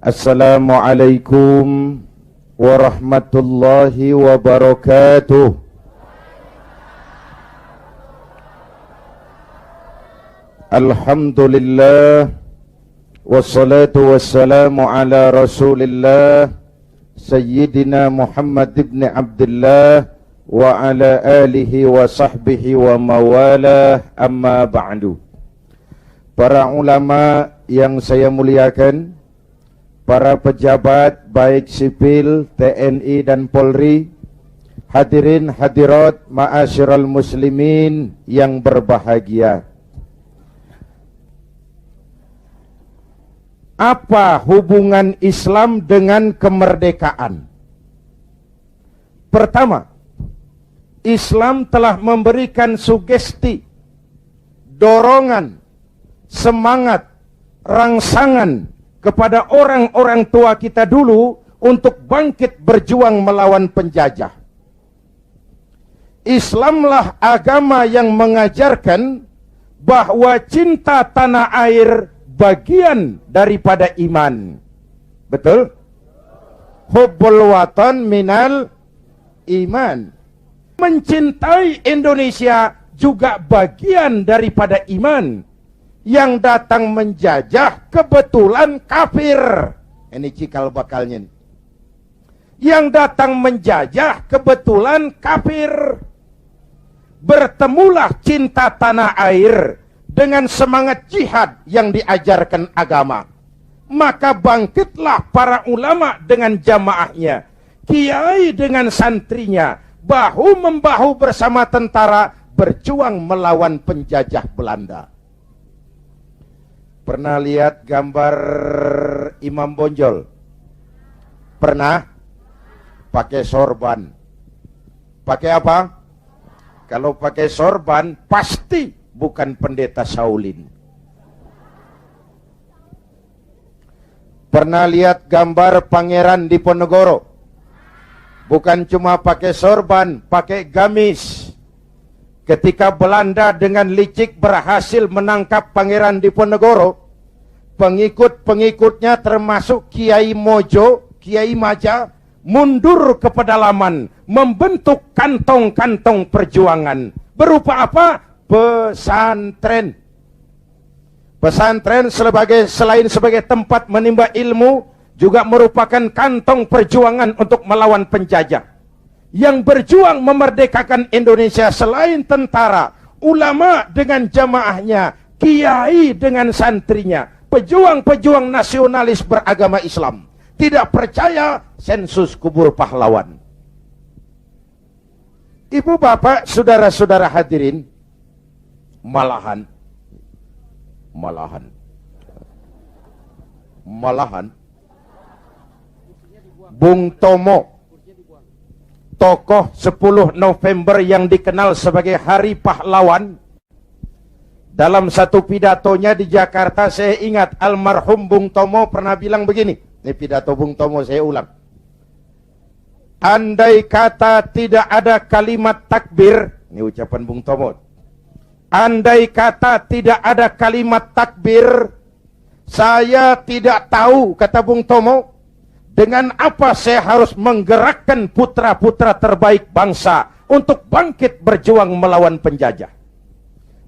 Assalamualaikum warahmatullahi wabarakatuh. Alhamdulillah, wassalatu wassalamu ala rasulillah Sayyidina Muhammad ibn Abdullah wa ala alihi wa sahbihi wa mawalah, amma ba'du. Para ulama yang saya muliakan, para pejabat baik sipil, TNI dan Polri, hadirin hadirat ma'asyiral muslimin yang berbahagia. Apa hubungan Islam dengan kemerdekaan? Pertama, Islam telah memberikan sugesti, dorongan, semangat, rangsangan kepada orang-orang tua kita dulu untuk bangkit berjuang melawan penjajah. Islamlah agama yang mengajarkan bahwa cinta tanah air bagian daripada iman. Betul? Hubbul watan minal iman. Mencintai Indonesia juga bagian daripada iman. Yang datang menjajah kebetulan kafir. Ini cikal bakalnya nih. Yang datang menjajah kebetulan kafir. Bertemulah cinta tanah air dengan semangat jihad yang diajarkan agama. Maka bangkitlah para ulama dengan jamaahnya, kiai dengan santrinya, bahu-membahu bersama tentara berjuang melawan penjajah Belanda. Pernah lihat gambar Imam Bonjol? Pernah? Pakai sorban. Pakai apa? Kalau pakai sorban pasti bukan pendeta Shaolin. Pernah lihat gambar Pangeran Diponegoro? Bukan cuma pakai sorban, pakai gamis. Ketika Belanda dengan licik berhasil menangkap Pangeran Diponegoro, pengikut-pengikutnya termasuk Kiai Mojo, Kiai Maja, mundur ke pedalaman, membentuk kantong-kantong perjuangan. Berupa apa? Pesantren. Pesantren selain sebagai tempat menimba ilmu, juga merupakan kantong perjuangan untuk melawan penjajah. Yang berjuang memerdekakan Indonesia selain tentara, ulama dengan jamaahnya, kiai dengan santrinya, pejuang-pejuang nasionalis beragama Islam. Tidak percaya sensus kubur pahlawan. Ibu bapak, saudara-saudara hadirin, malahan Bung Tomo, tokoh 10 November yang dikenal sebagai Hari Pahlawan, dalam satu pidatonya di Jakarta, saya ingat almarhum Bung Tomo pernah bilang begini. Ini pidato Bung Tomo, saya ulang. Andai kata tidak ada kalimat takbir, ini ucapan Bung Tomo. Andai kata tidak ada kalimat takbir, saya tidak tahu, kata Bung Tomo, dengan apa saya harus menggerakkan putra-putra terbaik bangsa untuk bangkit berjuang melawan penjajah.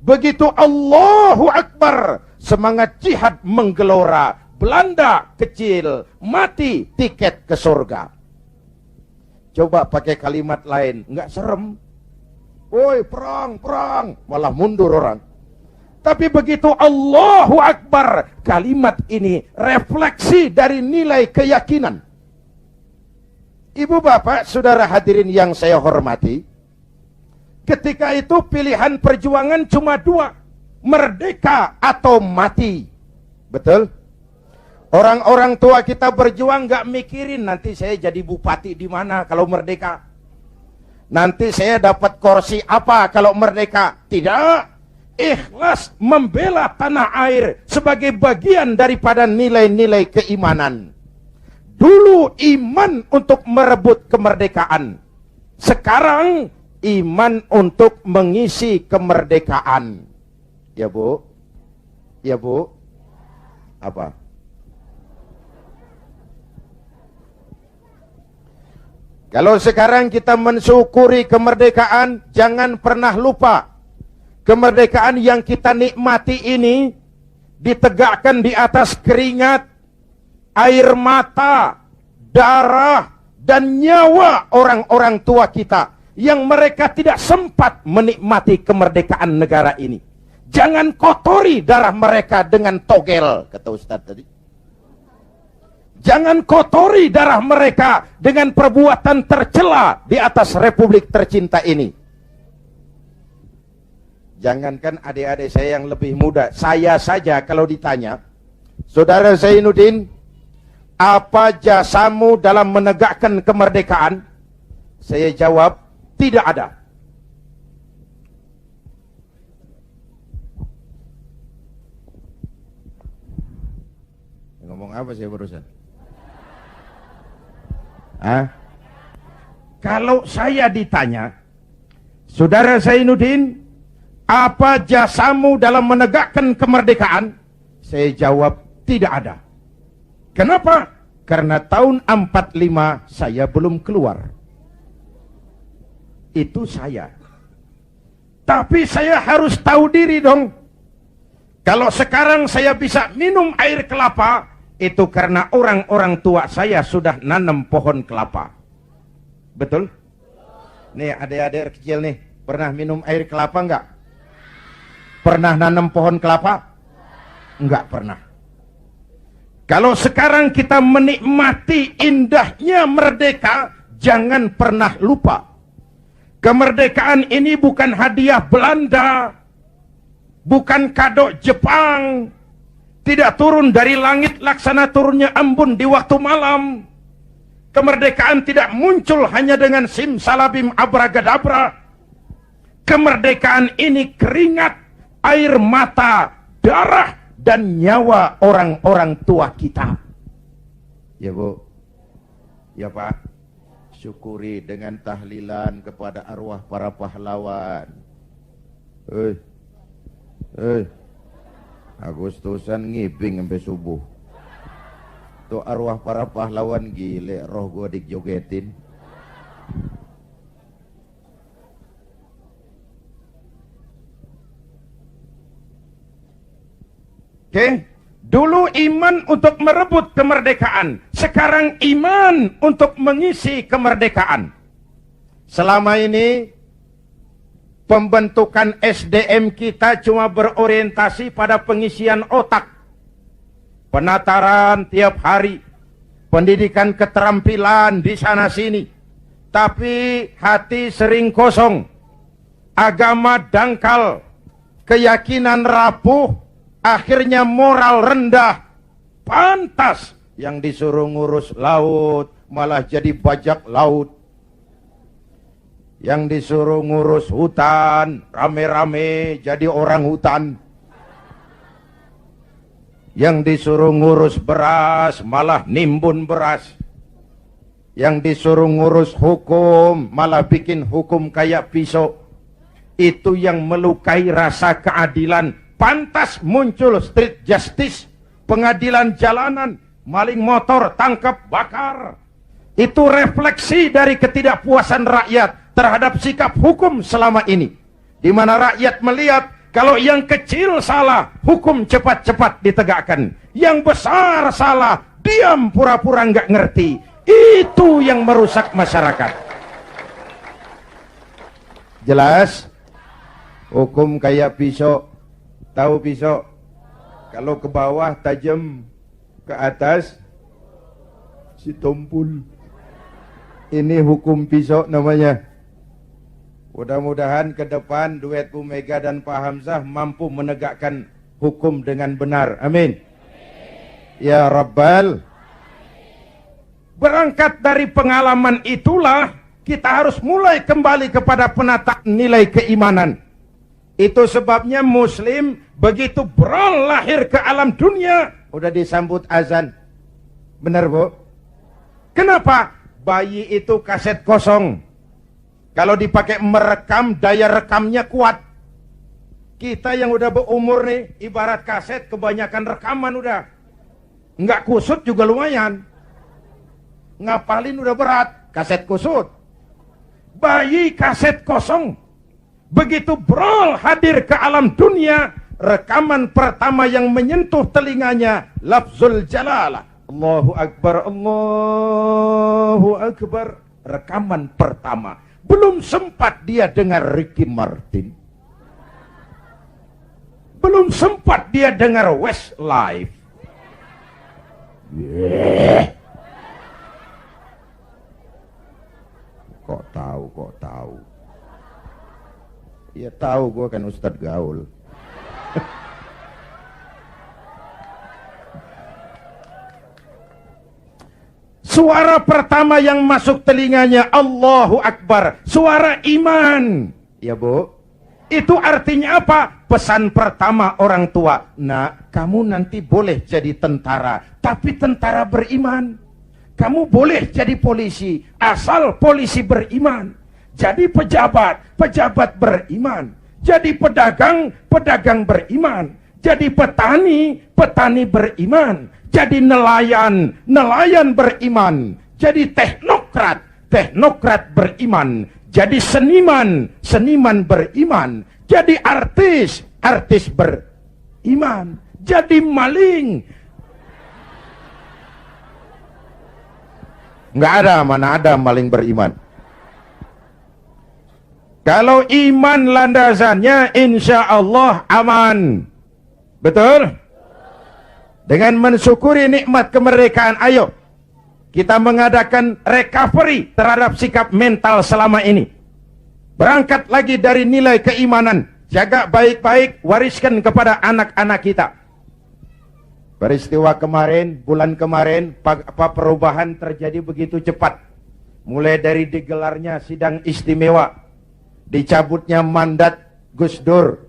Begitu Allahu Akbar, semangat jihad menggelora. Belanda kecil, mati tiket ke surga. Coba pakai kalimat lain, enggak serem. Woi, perang, perang, malah mundur orang. Tapi begitu Allahu Akbar, kalimat ini refleksi dari nilai keyakinan. Ibu bapak, saudara hadirin yang saya hormati, ketika itu pilihan perjuangan cuma dua, merdeka atau mati. Betul? Orang-orang tua kita berjuang gak mikirin nanti saya jadi bupati di mana kalau merdeka. Nanti saya dapat kursi apa kalau merdeka. Tidak. Ikhlas membela tanah air sebagai bagian daripada nilai-nilai keimanan. Dulu iman untuk merebut kemerdekaan. Sekarang iman untuk mengisi kemerdekaan. Ya Bu? Ya Bu? Apa? Kalau sekarang kita mensyukuri kemerdekaan, jangan pernah lupa kemerdekaan yang kita nikmati ini ditegakkan di atas keringat, air mata, darah, dan nyawa orang-orang tua kita yang mereka tidak sempat menikmati kemerdekaan negara ini. Jangan kotori darah mereka dengan togel, kata Ustaz tadi. Jangan kotori darah mereka dengan perbuatan tercela di atas republik tercinta ini. Jangankan adik-adik saya yang lebih muda, saya saja kalau ditanya, Saudara Zainuddin, apa jasamu dalam menegakkan kemerdekaan? Saya jawab, tidak ada. Ngomong apa saya barusan? Kalau saya ditanya, Saudara Zainuddin, apa jasamu dalam menegakkan kemerdekaan? Saya jawab, tidak ada. Kenapa? Karena tahun 45 saya belum keluar. Itu saya. Tapi saya harus tahu diri dong. Kalau sekarang saya bisa minum air kelapa, itu karena orang-orang tua saya sudah nanam pohon kelapa. Betul? Nih adik-adik kecil nih, pernah minum air kelapa enggak? Pernah nanam pohon kelapa? Enggak pernah. Kalau sekarang kita menikmati indahnya merdeka, jangan pernah lupa. Kemerdekaan ini bukan hadiah Belanda, bukan kado Jepang, tidak turun dari langit laksana turunnya embun di waktu malam. Kemerdekaan tidak muncul hanya dengan simsalabim abragadabra. Kemerdekaan ini keringat, air mata, darah, dan nyawa orang-orang tua kita. Ya Bu, ya Pak, syukuri dengan tahlilan kepada arwah para pahlawan. Agustusan ngiping sampai subuh. Tuh arwah para pahlawan gile, roh gua dijogetin. Oke, dulu iman untuk merebut kemerdekaan, sekarang iman untuk mengisi kemerdekaan. Selama ini pembentukan SDM kita cuma berorientasi pada pengisian otak, penataran tiap hari, pendidikan keterampilan di sana sini, tapi hati sering kosong, agama dangkal, keyakinan rapuh, akhirnya moral rendah. Pantas yang disuruh ngurus laut malah jadi bajak laut. Yang disuruh ngurus hutan, rame-rame jadi orang hutan. Yang disuruh ngurus beras, malah nimbun beras. Yang disuruh ngurus hukum, malah bikin hukum kayak pisau. Itu yang melukai rasa keadilan. Pantas muncul street justice, pengadilan jalanan, maling motor, tangkap, bakar. Itu refleksi dari ketidakpuasan rakyat terhadap sikap hukum selama ini, di mana rakyat melihat kalau yang kecil salah, hukum cepat-cepat ditegakkan, yang besar salah, diam pura-pura nggak ngerti. Itu yang merusak masyarakat. Jelas? Hukum kayak pisau. Tahu pisau? Kalau ke bawah tajam, ke atas si tumpul. Ini hukum pisau namanya. Mudah-mudahan ke depan duet Bu Mega dan Pak Hamzah mampu menegakkan hukum dengan benar. Amin. Ya Rabbal. Berangkat dari pengalaman itulah kita harus mulai kembali kepada penataan nilai keimanan. Itu sebabnya Muslim begitu beral lahir ke alam dunia udah disambut azan. Benar Bu? Kenapa? Bayi itu kaset kosong. Kalau dipakai merekam, daya rekamnya kuat. Kita yang udah berumur nih, ibarat kaset, kebanyakan rekaman udah. Nggak kusut juga lumayan. Ngapalin udah berat. kaset kusut. Bayi kaset kosong. Begitu brol hadir ke alam dunia, rekaman pertama yang menyentuh telinganya lafzul jalalah. Allahu Akbar, Allahu Akbar. Rekaman pertama. Belum sempat dia dengar Ricky Martin. Belum sempat dia dengar Westlife. Kok tahu? Ya tahu, gue kan Ustadz Gaul. Suara pertama yang masuk telinganya Allahu Akbar, suara iman. Ya Bu, itu artinya apa? Pesan pertama orang tua, nak, kamu nanti boleh jadi tentara, tapi tentara beriman. Kamu boleh jadi polisi, asal polisi beriman. Jadi pejabat, pejabat beriman. Jadi pedagang, pedagang beriman. Jadi petani, petani beriman. Jadi nelayan, nelayan beriman. Jadi teknokrat, teknokrat beriman. Jadi seniman, seniman beriman. Jadi artis, artis beriman. Jadi maling. Nggak ada, mana ada maling beriman. Kalau iman landasannya insya Allah aman. Betul? Dengan mensyukuri nikmat kemerdekaan, ayo kita mengadakan recovery terhadap sikap mental selama ini. Berangkat lagi dari nilai keimanan. Jaga baik-baik, wariskan kepada anak-anak kita. Peristiwa kemarin, bulan kemarin, perubahan terjadi begitu cepat. Mulai dari digelarnya sidang istimewa, dicabutnya mandat Gus Dur,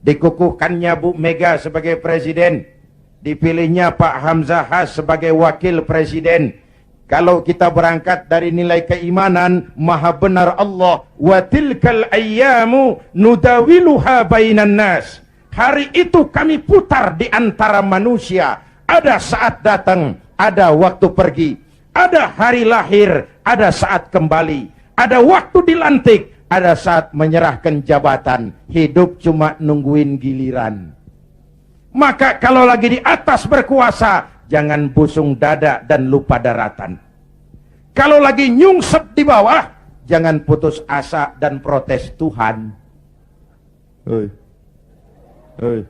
dikukuhkannya Bu Mega sebagai presiden, dipilihnya Pak Hamzah Has sebagai wakil presiden. Kalau kita berangkat dari nilai keimanan, maha benar Allah, wa tilkal ayyamu nudawiluha bainan nas. Hari itu kami putar di antara manusia. Ada saat datang, ada waktu pergi. Ada hari lahir, ada saat kembali. Ada waktu dilantik, ada saat menyerahkan jabatan. Hidup cuma nungguin giliran. Maka kalau lagi di atas berkuasa, jangan busung dada dan lupa daratan. Kalau lagi nyungsep di bawah, jangan putus asa dan protes Tuhan. Hei. Hei.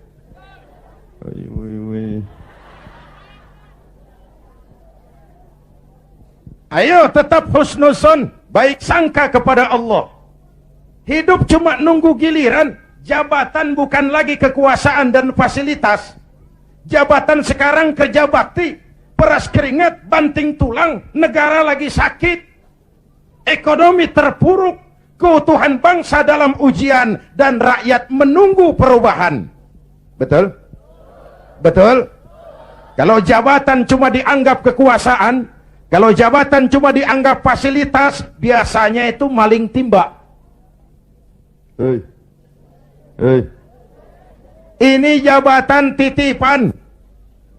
Ayo tetap husnuzon, baik sangka kepada Allah. Hidup cuma nunggu giliran. Jabatan bukan lagi kekuasaan dan fasilitas. Jabatan sekarang kerja bakti, peras keringat, banting tulang, negara lagi sakit, ekonomi terpuruk, keutuhan bangsa dalam ujian, dan rakyat menunggu perubahan. Betul? Betul? Kalau jabatan cuma dianggap kekuasaan, kalau jabatan cuma dianggap fasilitas, biasanya itu maling timba. Hei. Hei. Ini jabatan titipan,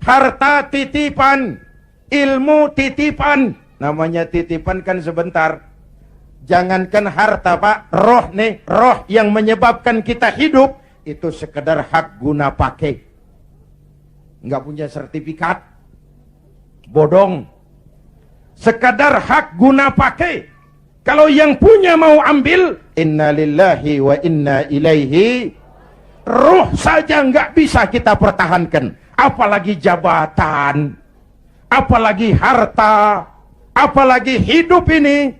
harta titipan, ilmu titipan. Namanya titipan kan sebentar. Jangankan harta Pak, roh nih, roh yang menyebabkan kita hidup, itu sekedar hak guna pakai. Nggak punya sertifikat, bodong. Sekedar hak guna pakai. Kalau yang punya mau ambil, inna lillahi wa inna ilaihi. Ruh saja nggak bisa kita pertahankan, apalagi jabatan, apalagi harta, apalagi hidup ini.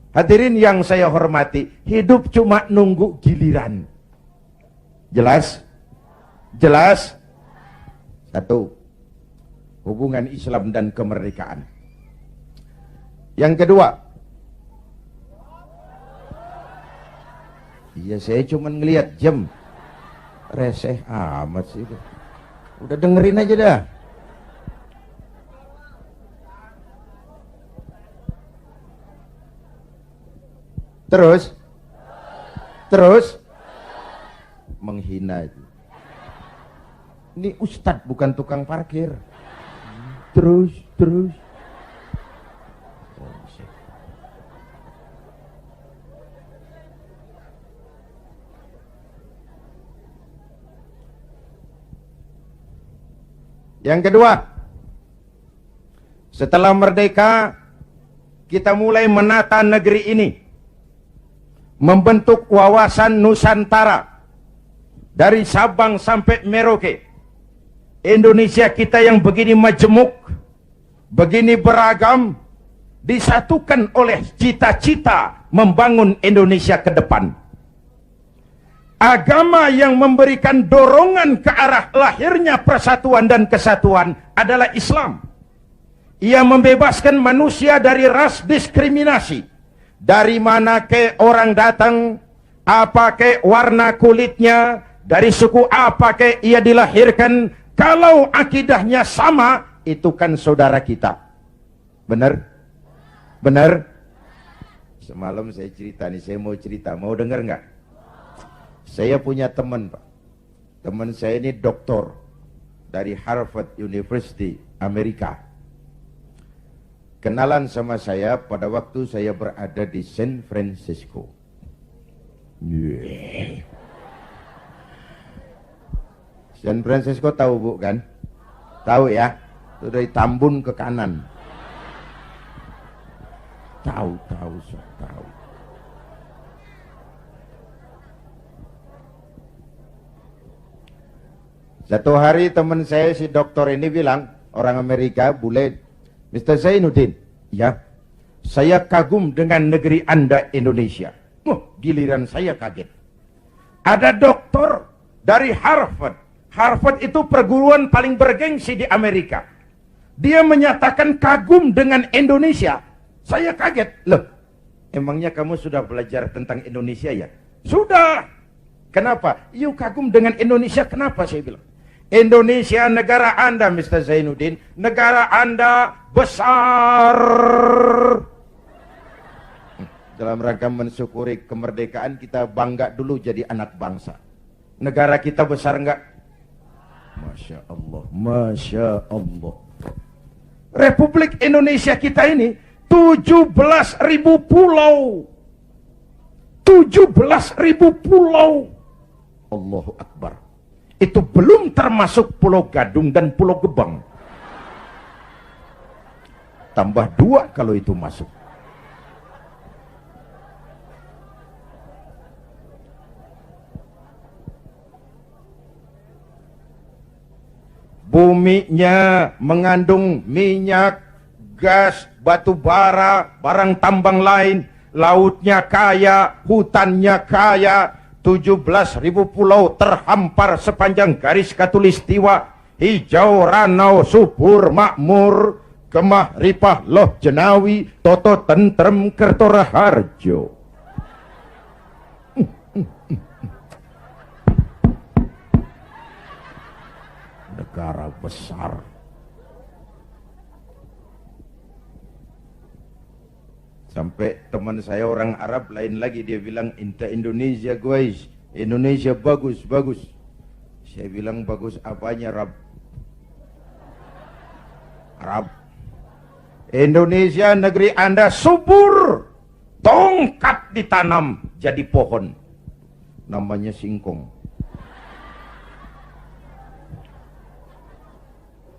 Hadirin yang saya hormati, hidup cuma nunggu giliran. Jelas? Jelas? Satu, hubungan Islam dan kemerdekaan. Yang kedua, iya saya cuma ngelihat jam. Reseh amat sih itu. Udah dengerin aja dah. Terus menghina itu. Ini ustadz bukan tukang parkir. Terus Yang kedua, setelah merdeka, kita mulai menata negeri ini, membentuk wawasan Nusantara dari Sabang sampai Merauke. Indonesia kita yang begini majemuk, begini beragam, disatukan oleh cita-cita membangun Indonesia ke depan. Agama yang memberikan dorongan ke arah lahirnya persatuan dan kesatuan adalah Islam. Ia membebaskan manusia dari ras diskriminasi. Dari mana ke orang datang, apa ke warna kulitnya, dari suku apa ke ia dilahirkan, kalau akidahnya sama, itu kan saudara kita. Benar? Benar? Semalam saya cerita nih, saya mau cerita, mau dengar nggak? Saya punya teman, Pak. Teman saya ini doktor dari Harvard University, Amerika. Kenalan sama saya pada waktu saya berada di San Francisco. San Francisco tahu Bu kan? Tahu ya? Itu dari Tambun ke kanan. Tahu. Satu hari teman saya si dokter ini bilang, orang Amerika, bule, Mr. Zainuddin, ya, saya kagum dengan negeri Anda Indonesia. Giliran saya kaget. Ada dokter dari Harvard. Harvard itu perguruan paling bergengsi di Amerika. Dia menyatakan kagum dengan Indonesia. Saya kaget. Loh, emangnya kamu sudah belajar tentang Indonesia ya? Sudah. Kenapa? You kagum dengan Indonesia, kenapa saya bilang? Indonesia negara Anda, Mr. Zainuddin. Negara Anda besar. Dalam rangka mensyukuri kemerdekaan, kita bangga dulu jadi anak bangsa. Negara kita besar enggak? Masya Allah, Masya Allah. Republik Indonesia kita ini 17.000 pulau. 17.000 pulau. Allahu Akbar. Itu belum termasuk Pulau Gadung dan Pulau Gebang. Tambah 2 kalau itu masuk. Buminya mengandung minyak, gas, batu bara, barang tambang lain. Lautnya kaya, hutannya kaya. 17.000 pulau terhampar sepanjang garis khatulistiwa. Hijau, ranau, subur, makmur, Kemah, Ripah, Loh, Jenawi, Toto, Tentrem, Kertoraharjo. Negara besar. Sampai teman saya orang Arab lain lagi, dia bilang, "Inta Indonesia guys, Indonesia bagus." Saya bilang, bagus apanya, Arab? Indonesia negeri Anda subur, tongkat ditanam jadi pohon, namanya singkong.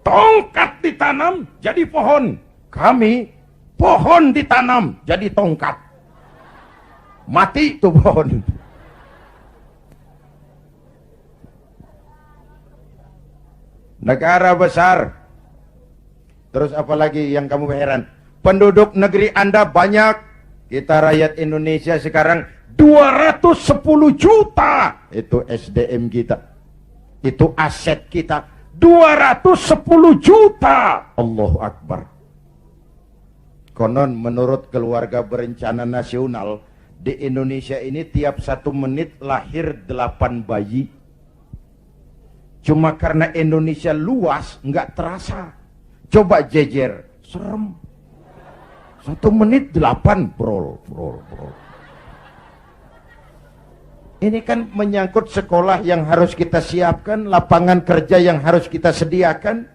Tongkat ditanam jadi pohon, kami pohon ditanam jadi tongkat, mati tuh pohon. Negara besar. Terus apalagi yang kamu heran? Penduduk negeri Anda banyak. Kita rakyat Indonesia sekarang 210 juta. Itu SDM kita, itu aset kita, 210 juta. Allahu Akbar. Konon menurut keluarga berencana nasional, di Indonesia ini tiap 1 menit lahir 8 bayi. Cuma karena Indonesia luas nggak terasa. Coba jejer, serem. 1 menit 8, brol. Ini kan menyangkut sekolah yang harus kita siapkan, lapangan kerja yang harus kita sediakan,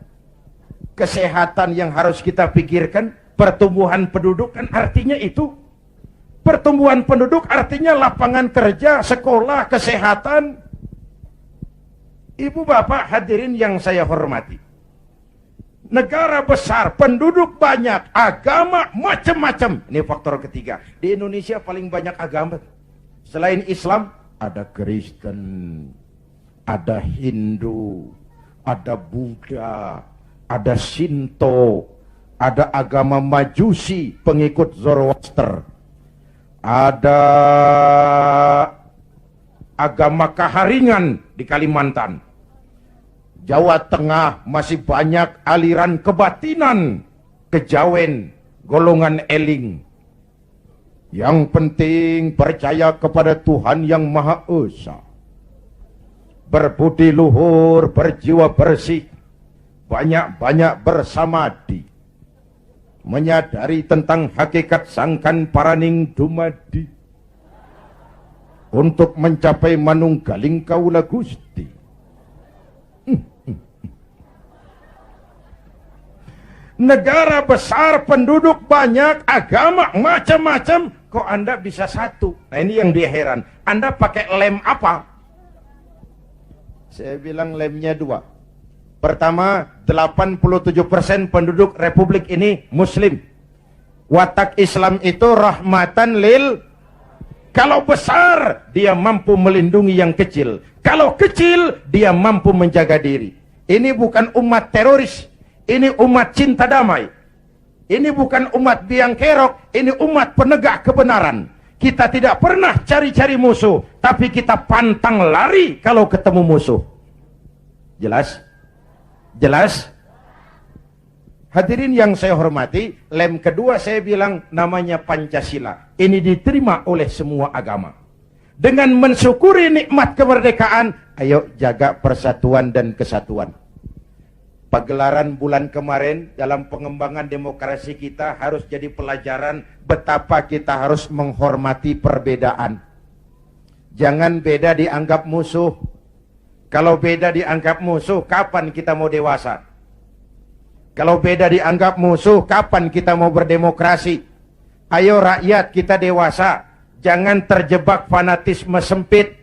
kesehatan yang harus kita pikirkan, pertumbuhan penduduk kan artinya itu. Pertumbuhan penduduk artinya lapangan kerja, sekolah, kesehatan. Ibu bapak hadirin yang saya hormati, Negara besar, penduduk banyak, agama macam-macam. Ini faktor ketiga. Di Indonesia paling banyak agama. Selain Islam, ada Kristen, ada Hindu, ada Buddha, ada Shinto, ada agama Majusi, pengikut Zoroaster, ada agama Kaharingan di Kalimantan. Jawa Tengah masih banyak aliran kebatinan, kejawen, golongan eling. Yang penting percaya kepada Tuhan yang Maha Esa, berbudi luhur, berjiwa bersih, banyak-banyak bersamadi, menyadari tentang hakikat sangkan paraning dumadi, untuk mencapai manunggaling kaula Gusti. Negara besar, penduduk banyak, agama macam-macam, kok Anda bisa satu? Nah ini yang dia heran. Anda pakai lem apa? Saya bilang lemnya dua. Pertama, 87% penduduk Republik ini Muslim. Watak Islam itu rahmatan lil. Kalau besar, dia mampu melindungi yang kecil. Kalau kecil, dia mampu menjaga diri. Ini bukan umat teroris. Ini umat cinta damai. Ini bukan umat biang kerok. Ini umat penegak kebenaran. Kita tidak pernah cari-cari musuh, tapi kita pantang lari kalau ketemu musuh. Jelas? Jelas? Hadirin yang saya hormati, lem kedua saya bilang namanya Pancasila. Ini diterima oleh semua agama. Dengan mensyukuri nikmat kemerdekaan, ayo jaga persatuan dan kesatuan. Pagelaran bulan kemarin dalam pengembangan demokrasi kita harus jadi pelajaran betapa kita harus menghormati perbedaan. Jangan beda dianggap musuh. Kalau beda dianggap musuh, kapan kita mau dewasa? Kalau beda dianggap musuh, kapan kita mau berdemokrasi? Ayo rakyat kita dewasa. Jangan terjebak fanatisme sempit.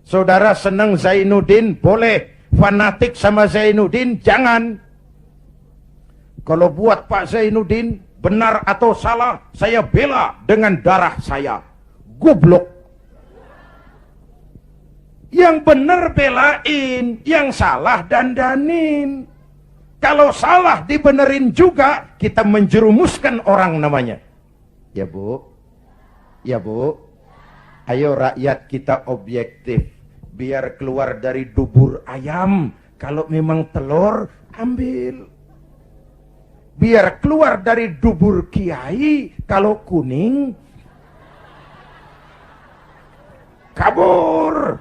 Saudara senang Zainuddin, boleh. Fanatik sama Zainuddin, jangan. Kalau buat Pak Zainuddin benar atau salah, saya bela dengan darah saya. Goblok. Yang benar belain, yang salah dandanin. Kalau salah dibenerin juga, kita menjerumuskan orang namanya. Ya Bu, ya Bu, ayo rakyat kita objektif. Biar keluar dari dubur ayam. Kalau memang telur, ambil. Biar keluar dari dubur kiai. Kalau kuning, kabur.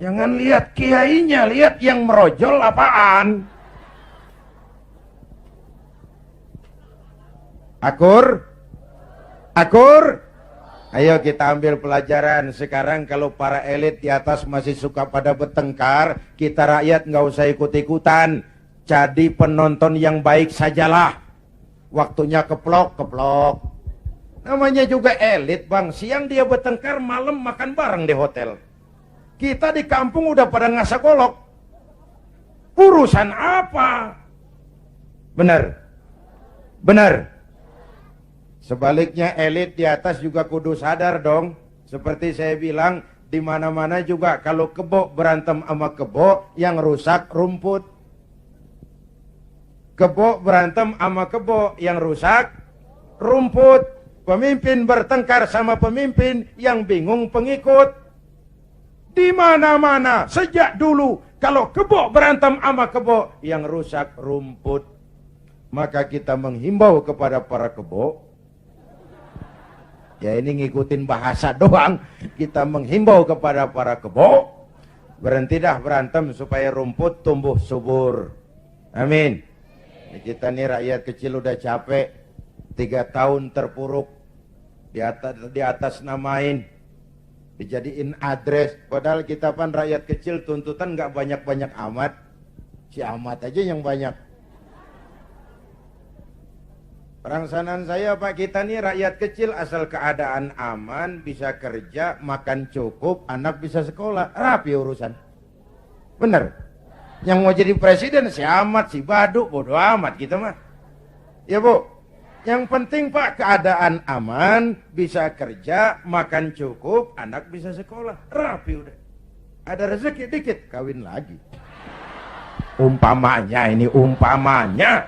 Jangan lihat kiainya, lihat yang merojol apaan. Akur? Akur? Ayo kita ambil pelajaran. Sekarang kalau para elit di atas masih suka pada bertengkar, kita rakyat nggak usah ikut-ikutan. Jadi penonton yang baik sajalah. Waktunya keplok-keplok. Namanya juga elit bang. Siang dia bertengkar, malam makan bareng di hotel. Kita di kampung udah pada ngasak golok. Urusan apa? Benar? Benar? Sebaliknya elit di atas juga kudu sadar dong. Seperti saya bilang, di mana-mana juga kalau kebo berantem sama kebo, yang rusak rumput. Kebo berantem sama kebo, yang rusak rumput. Pemimpin bertengkar sama pemimpin, yang bingung pengikut. Di mana-mana sejak dulu kalau kebo berantem sama kebo, yang rusak rumput. Maka kita menghimbau kepada para kebo. Ya ini ngikutin bahasa doang. Kita menghimbau kepada para kebo, berhenti dah berantem supaya rumput tumbuh subur. Amin. Kita nih rakyat kecil udah capek. 3 tahun terpuruk. Di atas namain. Dijadiin address. Padahal kita kan rakyat kecil, tuntutan nggak banyak-banyak amat. Si amat aja yang banyak. Perangsanan saya Pak, kita nih rakyat kecil asal keadaan aman, bisa kerja, makan cukup, anak bisa sekolah, rapi urusan. Bener? Yang mau jadi presiden si amat, si baduk, bodoh amat gitu mah. Ya Bu, yang penting Pak keadaan aman, bisa kerja, makan cukup, anak bisa sekolah, rapi udah. Ada rezeki dikit, kawin lagi. Umpamanya ini, umpamanya.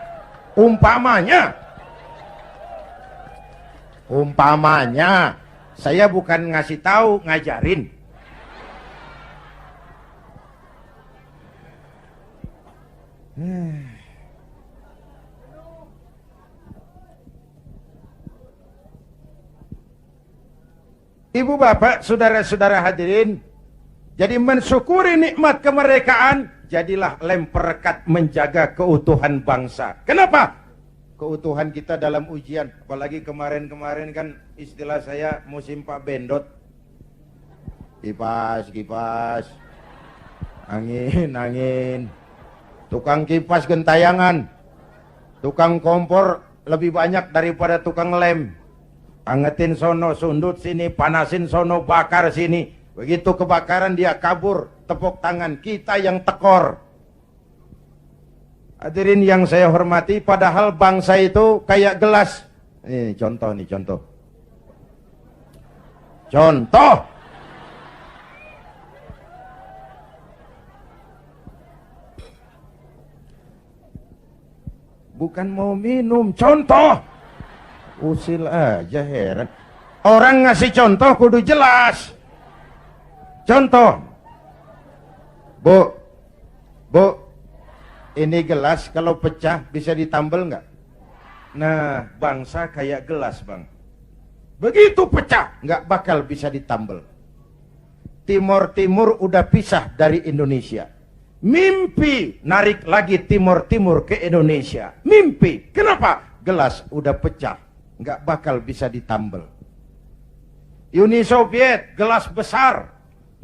Saya bukan ngasih tahu, ngajarin. Ibu bapak, saudara-saudara hadirin, jadi mensyukuri nikmat kemerdekaan, jadilah lem perekat menjaga keutuhan bangsa. Kenapa? Keutuhan kita dalam ujian, apalagi kemarin-kemarin kan istilah saya musim Pak Bendot. Kipas, angin. Tukang kipas gentayangan, tukang kompor lebih banyak daripada tukang lem. Angetin sono, sundut sini, panasin sono, bakar sini. Begitu kebakaran dia kabur, tepuk tangan, kita yang tekor. Hadirin yang saya hormati, padahal bangsa itu kayak gelas. Ini contoh. Bukan mau minum, contoh. Usil aja heran. Orang ngasih contoh kudu jelas. Contoh. Bu, ini gelas kalau pecah bisa ditambal nggak? Nah, bangsa kayak gelas bang. Begitu pecah nggak bakal bisa ditambal. Timur udah pisah dari Indonesia. Mimpi narik lagi Timur ke Indonesia. Mimpi. Kenapa? Gelas udah pecah, nggak bakal bisa ditambal. Uni Soviet gelas besar,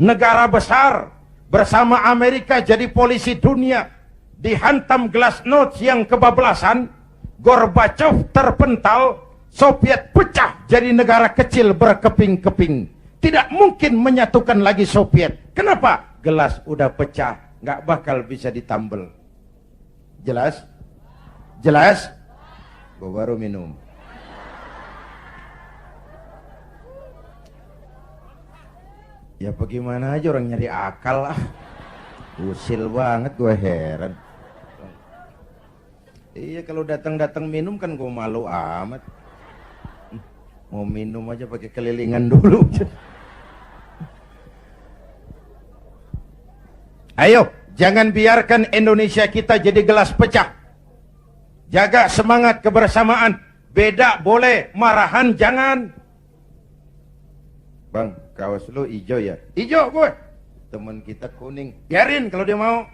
negara besar, bersama Amerika jadi polisi dunia, dihantam glasnost yang kebablasan, Gorbachev terpental, Soviet pecah jadi negara kecil berkeping-keping. Tidak mungkin menyatukan lagi Soviet. Kenapa? Gelas udah pecah, nggak bakal bisa ditambal. Jelas? Gua baru minum. Ya bagaimana aja orang nyari akal lah. Usil banget, gue heran. Iya kalau datang minum kan gue malu amat. Mau minum aja pakai kelilingan dulu. Ayo, jangan biarkan Indonesia kita jadi gelas pecah. Jaga semangat kebersamaan. Beda boleh, marahan jangan. Bang, kaos lu hijau ya? Hijau gue. Temen kita kuning. Biarin kalau dia mau.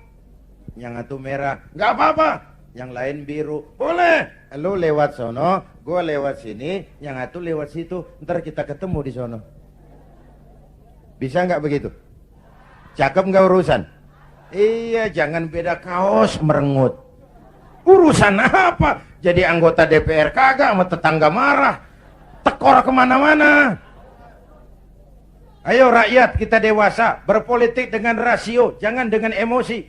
Yang satu merah. Nggak apa-apa. Yang lain biru. Boleh. Lu lewat sono, gue lewat sini, yang satu lewat situ. Ntar kita ketemu di sono. Bisa nggak begitu? Cakep nggak urusan? Iya, jangan beda kaos merengut. Urusan apa? Jadi anggota DPR kagak, sama tetangga marah. Tekor kemana-mana. Ayo rakyat kita dewasa, berpolitik dengan rasio, jangan dengan emosi.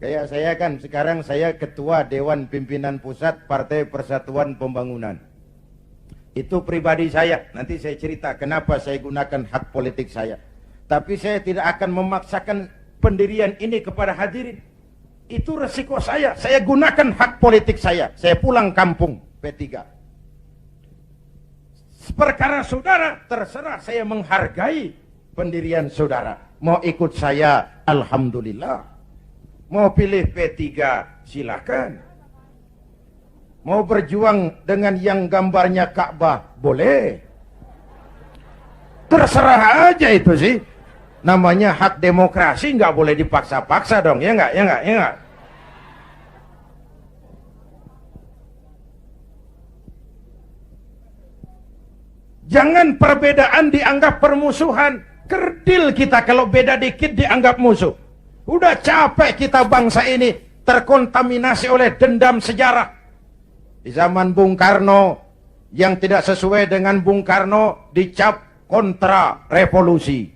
Kayak saya kan, sekarang saya ketua Dewan Pimpinan Pusat Partai Persatuan Pembangunan. Itu pribadi saya, nanti saya cerita kenapa saya gunakan hak politik saya. Tapi saya tidak akan memaksakan pendirian ini kepada hadirin. Itu resiko saya gunakan hak politik saya pulang kampung P3. Perkara saudara, terserah, saya menghargai pendirian saudara. Mau ikut saya, alhamdulillah. Mau pilih P3, silakan. Mau berjuang dengan yang gambarnya Ka'bah, boleh. Terserah aja itu sih. Namanya hak demokrasi, nggak boleh dipaksa-paksa dong, ya nggak? Jangan perbedaan dianggap permusuhan. Kerdil kita kalau beda dikit dianggap musuh. Udah capek kita bangsa ini terkontaminasi oleh dendam sejarah. Di zaman Bung Karno, yang tidak sesuai dengan Bung Karno dicap kontra revolusi.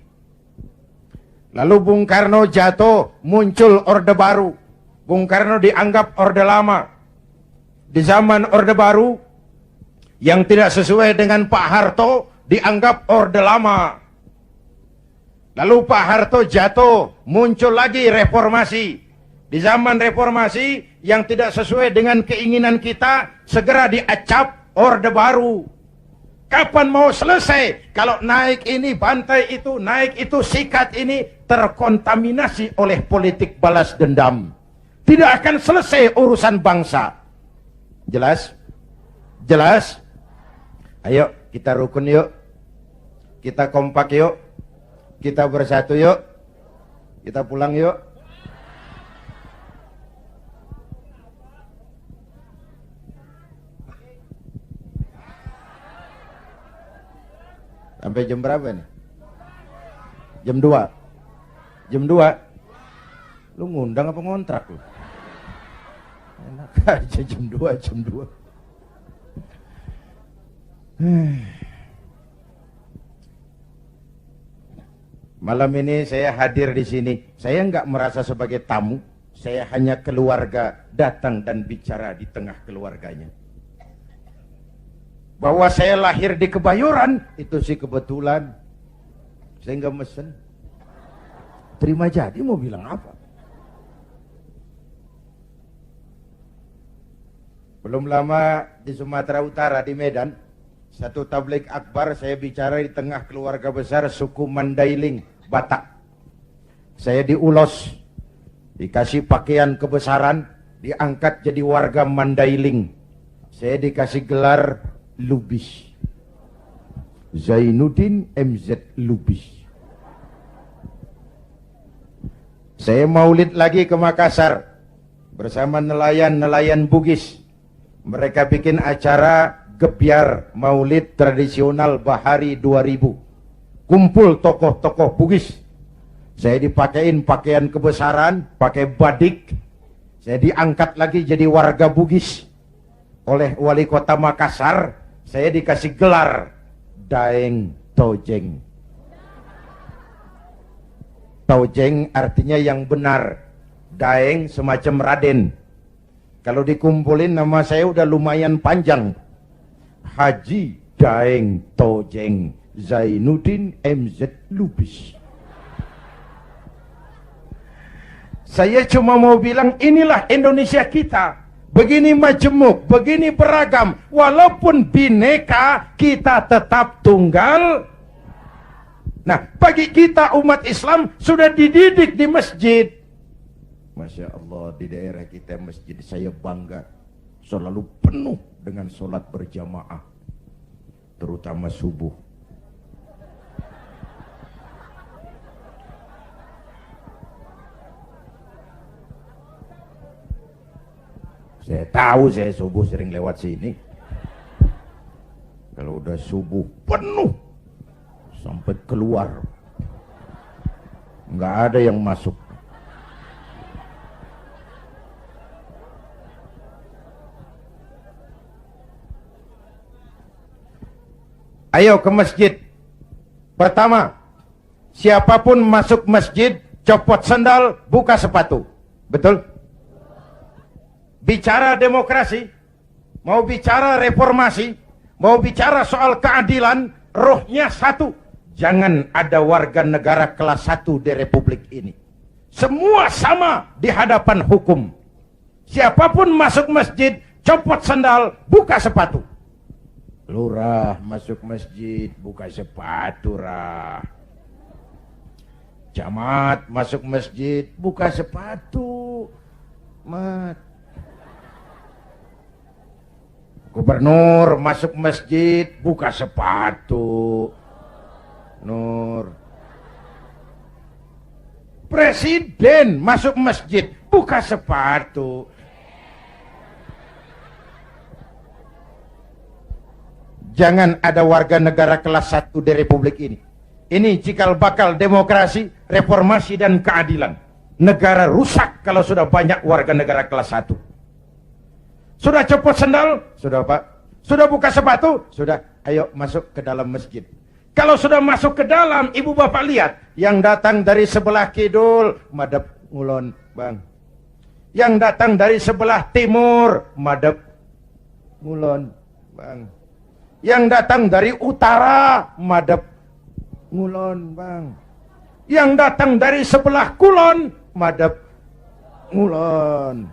Lalu Bung Karno jatuh, muncul Orde Baru. Bung Karno dianggap Orde Lama. Di zaman Orde Baru, yang tidak sesuai dengan Pak Harto, dianggap Orde Lama. Lalu Pak Harto jatuh, muncul lagi reformasi. Di zaman reformasi, yang tidak sesuai dengan keinginan kita, segera diacap Orde Baru. Kapan mau selesai? Kalau naik ini, bantai itu, naik itu, sikat ini, terkontaminasi oleh politik balas dendam. Tidak akan selesai urusan bangsa. Jelas? Jelas? Ayo kita rukun yuk. Kita kompak yuk. Kita bersatu yuk. Kita pulang yuk. Sampai jam berapa nih? Jam 2. Jam 2. Lu ngundang apa ngontrak lu? Enak aja jam 2, jam 2. Malam ini saya hadir di sini. Saya enggak merasa sebagai tamu. Saya hanya keluarga datang dan bicara di tengah keluarganya. Bahwa saya lahir di Kebayoran, itu sih kebetulan. Saya enggak mesen. Terima jadi mau bilang apa? Belum lama di Sumatera Utara, di Medan, satu tabligh akbar saya bicara di tengah keluarga besar suku Mandailing, Batak. Saya diulos, dikasih pakaian kebesaran, diangkat jadi warga Mandailing. Saya dikasih gelar Lubis. Zainuddin MZ Lubis. Saya maulid lagi ke Makassar bersama nelayan-nelayan Bugis. Mereka bikin acara gebyar maulid tradisional Bahari 2000. Kumpul tokoh-tokoh Bugis. Saya dipakein pakaian kebesaran, pakai badik. Saya diangkat lagi jadi warga Bugis oleh wali kota Makassar. Saya dikasih gelar Daeng Tojeng. Tojeng artinya yang benar. Daeng semacam Raden. Kalau dikumpulin nama saya udah lumayan panjang. Haji Daeng Tojeng Zainuddin MZ Lubis. Saya cuma mau bilang inilah Indonesia kita. Begini majemuk, begini beragam. Walaupun bineka, kita tetap tunggal. Nah, bagi kita umat Islam sudah dididik di masjid. Masya Allah, di daerah kita masjid saya bangga. Selalu penuh dengan sholat berjamaah. Terutama subuh. Saya tahu saya subuh sering lewat sini. Kalau udah subuh penuh sampai keluar, nggak ada yang masuk. Ayo ke masjid. Pertama, siapapun masuk masjid, copot sandal, buka sepatu. Betul? Bicara demokrasi, mau bicara reformasi, mau bicara soal keadilan, rohnya satu. Jangan ada warga negara kelas 1 di Republik ini. Semua sama di hadapan hukum. Siapapun masuk masjid, copot sandal, buka sepatu. Lurah masuk masjid, buka sepatu, rah. Camat masuk masjid, buka sepatu, mat. Gubernur masuk masjid, buka sepatu, Nur. Presiden masuk masjid, buka sepatu. Jangan ada warga negara kelas 1 di Republik ini. Ini cikal bakal demokrasi, reformasi, dan keadilan. Negara rusak kalau sudah banyak warga negara kelas 1. Sudah copot sendal? Sudah, Pak. Sudah buka sepatu? Sudah. Ayo masuk ke dalam masjid. Kalau sudah masuk ke dalam, ibu bapak lihat, yang datang dari sebelah kidul, madep ngulon, bang. Yang datang dari sebelah timur, madep ngulon, bang. Yang datang dari utara, madep ngulon, bang. Yang datang dari sebelah kulon, madep ngulon.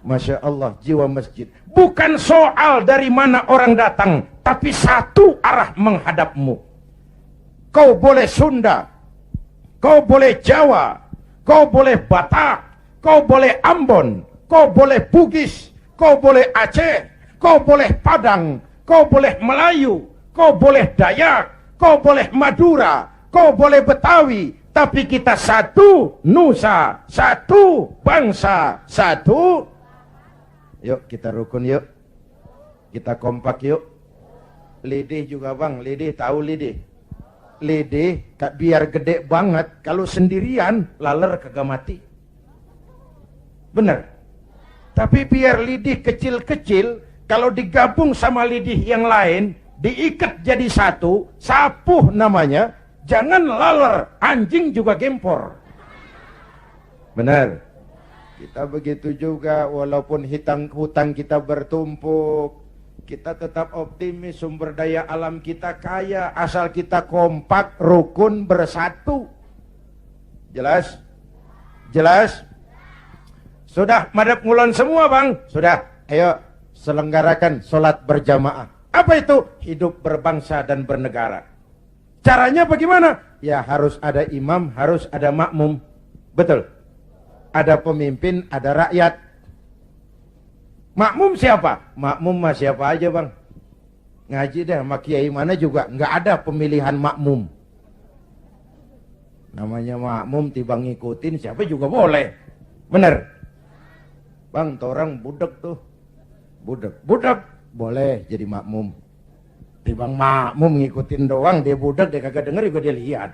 Masya Allah, jiwa masjid. Bukan soal dari mana orang datang, tapi satu arah menghadapmu. Kau boleh Sunda, kau boleh Jawa, kau boleh Batak, kau boleh Ambon, kau boleh Bugis, kau boleh Aceh, kau boleh Padang, kau boleh Melayu, kau boleh Dayak, kau boleh Madura, kau boleh Betawi, tapi kita satu nusa, satu bangsa, satu. Yuk kita rukun yuk, kita kompak yuk. Lidih juga bang, lidih tahu lidih. Lidih biar gede banget, kalau sendirian laler kagak mati. Bener. Tapi biar lidih kecil-kecil, kalau digabung sama lidih yang lain, diikat jadi satu, sapuh namanya, jangan laler, anjing juga gempor. Bener. Kita begitu juga, walaupun hutang kita bertumpuk, kita tetap optimis, sumber daya alam kita kaya, asal kita kompak, rukun, bersatu. Jelas? Jelas? Sudah madep ngulon semua bang? Sudah, ayo selenggarakan sholat berjamaah. Apa itu? Hidup berbangsa dan bernegara. Caranya bagaimana? Ya harus ada imam, harus ada makmum. Betul? Ada pemimpin, ada rakyat. Makmum siapa? Makmum mah siapa aja bang. Ngaji deh sama kiai mana juga nggak ada pemilihan makmum. Namanya makmum tiba ngikutin siapa juga boleh. Bener. Bang, orang budek tuh. Budek boleh jadi makmum. Timbang makmum ngikutin doang, dia budek, dia kagak denger juga dia lihat.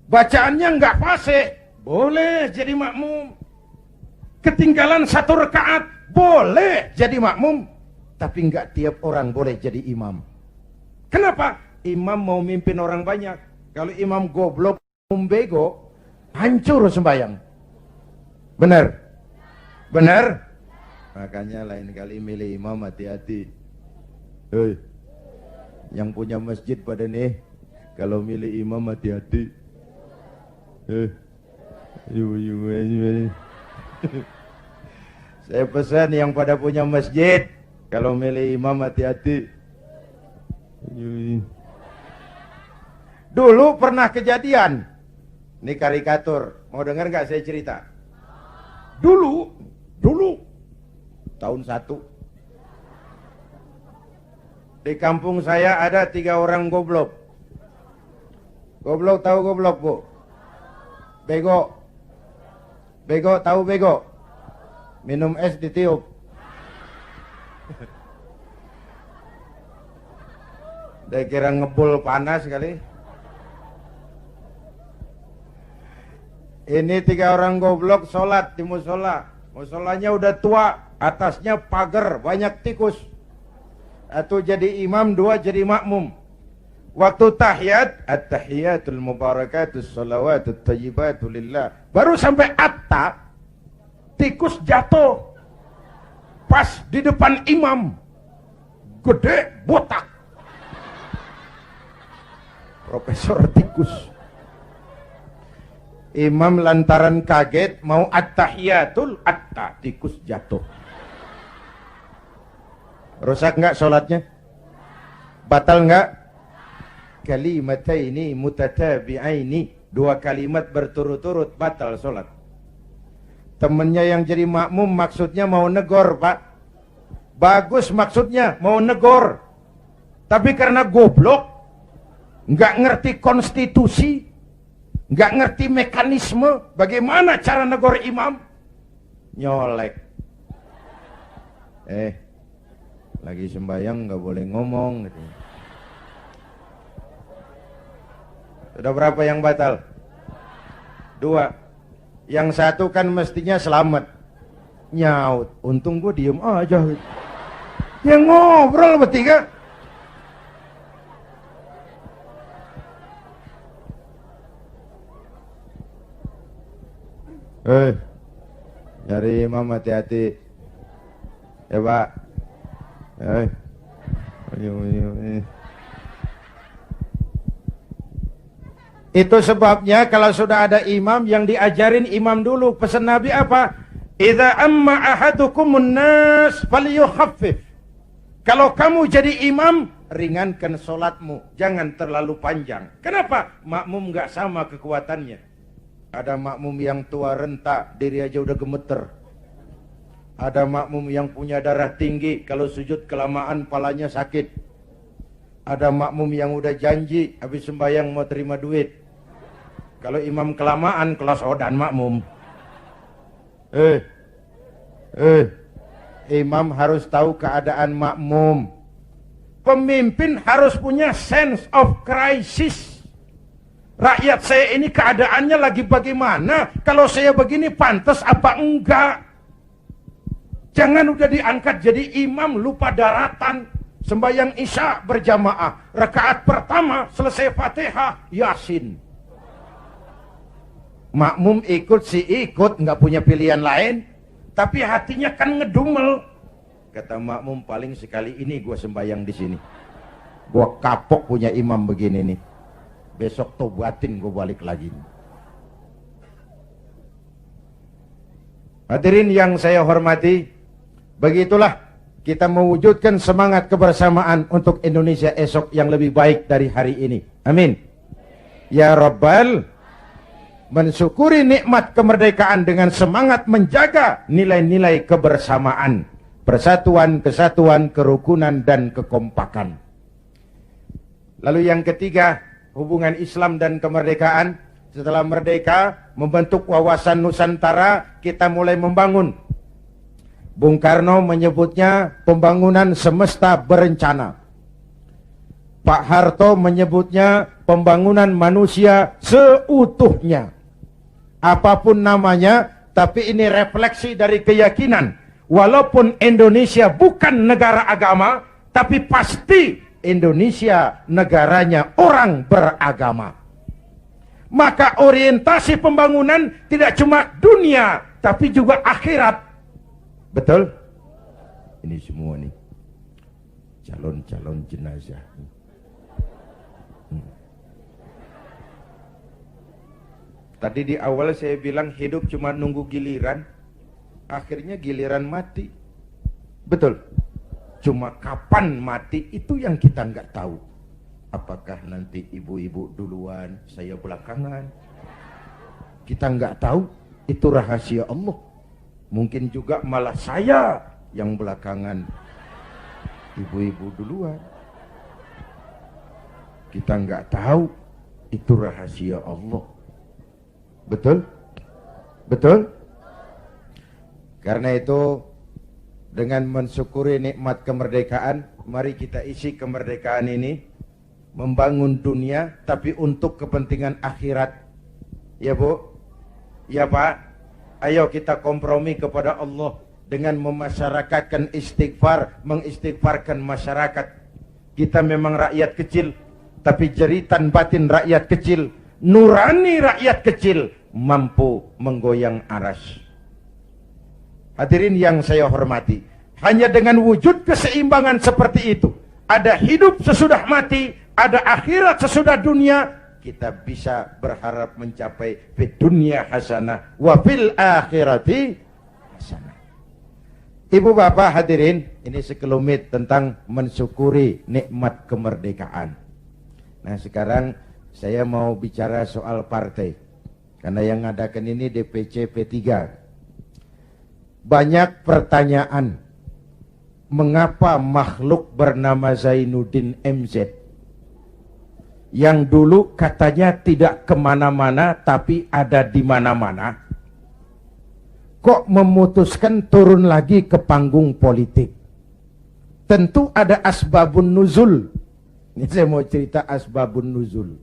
Bacaannya nggak fasih, boleh jadi makmum. Ketinggalan satu rakaat, boleh jadi makmum. Tapi nggak tiap orang boleh jadi imam. Kenapa? Imam mau mimpin orang banyak. Kalau imam goblok, bego, hancur sembahyang. Benar? Benar? Makanya lain kali milih imam hati-hati. Hei, yang punya masjid pada nih, kalau milih imam hati-hati. Saya pesan yang pada punya masjid, kalau milih imam hati-hati. Dulu pernah kejadian, ini karikatur, mau dengar nggak saya cerita? Dulu, tahun 1, di kampung saya ada 3 orang goblok. Goblok tahu goblok bu? Bego. Bego tahu bego? Minum es ditiup. Dia kira ngebul panas kali. Ini 3 orang goblok sholat di musola. Musolanya udah tua, atasnya pagar, banyak tikus. 1 jadi imam, 2 jadi makmum. Waktu tahiyat, at-tahiyatul mubarakatus salawatut tayyibatu lillah. Baru sampai atta, tikus jatuh. Pas di depan imam. Gede, botak. Profesor tikus. Imam lantaran kaget mau at-tahiyatul atta, tikus jatuh. Rusak enggak sholatnya? Batal enggak? Kalimataini mutatabi'aini, 2 kalimat berturut-turut batal sholat. Temennya yang jadi makmum maksudnya mau negor pak. Bagus maksudnya mau negor. Tapi karena goblok, nggak ngerti konstitusi, nggak ngerti mekanisme, bagaimana cara negor imam, nyolek. Lagi sembahyang nggak boleh ngomong gitu. Sudah berapa yang batal? 2. Yang 1 kan mestinya selamat. Nyaut. Untung gue diem aja. Yang ngobrol bertiga. Nyari imam hati-hati. Ya Pak. Itu sebabnya kalau sudah ada imam yang diajarin imam dulu. Pesan Nabi apa? Idza amma ahadukumun nas falyukhaffif. Kalau kamu jadi imam, ringankan solatmu, jangan terlalu panjang. Kenapa? Makmum nggak sama kekuatannya. Ada makmum yang tua renta, diri aja udah gemeter. Ada makmum yang punya darah tinggi, kalau sujud kelamaan palanya sakit. Ada makmum yang udah janji habis sembahyang mau terima duit. Kalau imam kelamaan kelas odan makmum. Imam harus tahu keadaan makmum. Pemimpin harus punya sense of crisis. Rakyat saya ini keadaannya lagi bagaimana? Kalau saya begini pantas apa enggak? Jangan udah diangkat jadi imam lupa daratan. Sembahyang Isya berjamaah. Rakaat pertama selesai Fatihah, Yasin. Makmum ikut si ikut, nggak punya pilihan lain. Tapi hatinya kan ngedumel. Kata makmum, paling sekali ini gue sembahyang di sini. Gue kapok punya imam begini nih. Besok tobatin gue balik lagi. Hadirin yang saya hormati, begitulah kita mewujudkan semangat kebersamaan untuk Indonesia esok yang lebih baik dari hari ini. Amin. Ya Rabbal, mensyukuri nikmat kemerdekaan dengan semangat menjaga nilai-nilai kebersamaan, persatuan, kesatuan, kerukunan, dan kekompakan. Lalu yang ketiga, hubungan Islam dan kemerdekaan. Setelah merdeka, membentuk wawasan Nusantara, kita mulai membangun. Bung Karno menyebutnya pembangunan semesta berencana. Pak Harto menyebutnya pembangunan manusia seutuhnya. Apapun namanya, tapi ini refleksi dari keyakinan. Walaupun Indonesia bukan negara agama, tapi pasti Indonesia negaranya orang beragama. Maka orientasi pembangunan tidak cuma dunia, tapi juga akhirat. Betul? Ini semua nih calon-calon jenazah. Tadi di awal saya bilang hidup cuma nunggu giliran, akhirnya giliran mati. Betul? Cuma kapan mati itu yang kita nggak tahu. Apakah nanti ibu-ibu duluan, saya belakangan? Kita nggak tahu, itu rahasia Allah. Mungkin juga malah saya yang belakangan, ibu-ibu duluan. Kita nggak tahu, itu rahasia Allah. Betul? Betul? Karena itu, dengan mensyukuri nikmat kemerdekaan, mari kita isi kemerdekaan ini membangun dunia, tapi untuk kepentingan akhirat. Ya Bu? Ya Pak? Ayo kita kompromi kepada Allah dengan memasyarakatkan istighfar, mengistighfarkan masyarakat. Kita memang rakyat kecil, tapi jeritan batin rakyat kecil, nurani rakyat kecil, mampu menggoyang aras. Hadirin yang saya hormati, hanya dengan wujud keseimbangan seperti itu, ada hidup sesudah mati, ada akhirat sesudah dunia, kita bisa berharap mencapai fid dunya hasanah wa fil akhirati hasanah. Ibu bapak hadirin, ini sekelumit tentang mensyukuri nikmat kemerdekaan. Nah sekarang saya mau bicara soal partai, karena yang ngadakan ini DPC P3. Banyak pertanyaan, mengapa makhluk bernama Zainuddin MZ yang dulu katanya tidak kemana-mana tapi ada di mana-mana, kok memutuskan turun lagi ke panggung politik? Tentu ada asbabun nuzul. Ini saya mau cerita asbabun nuzul.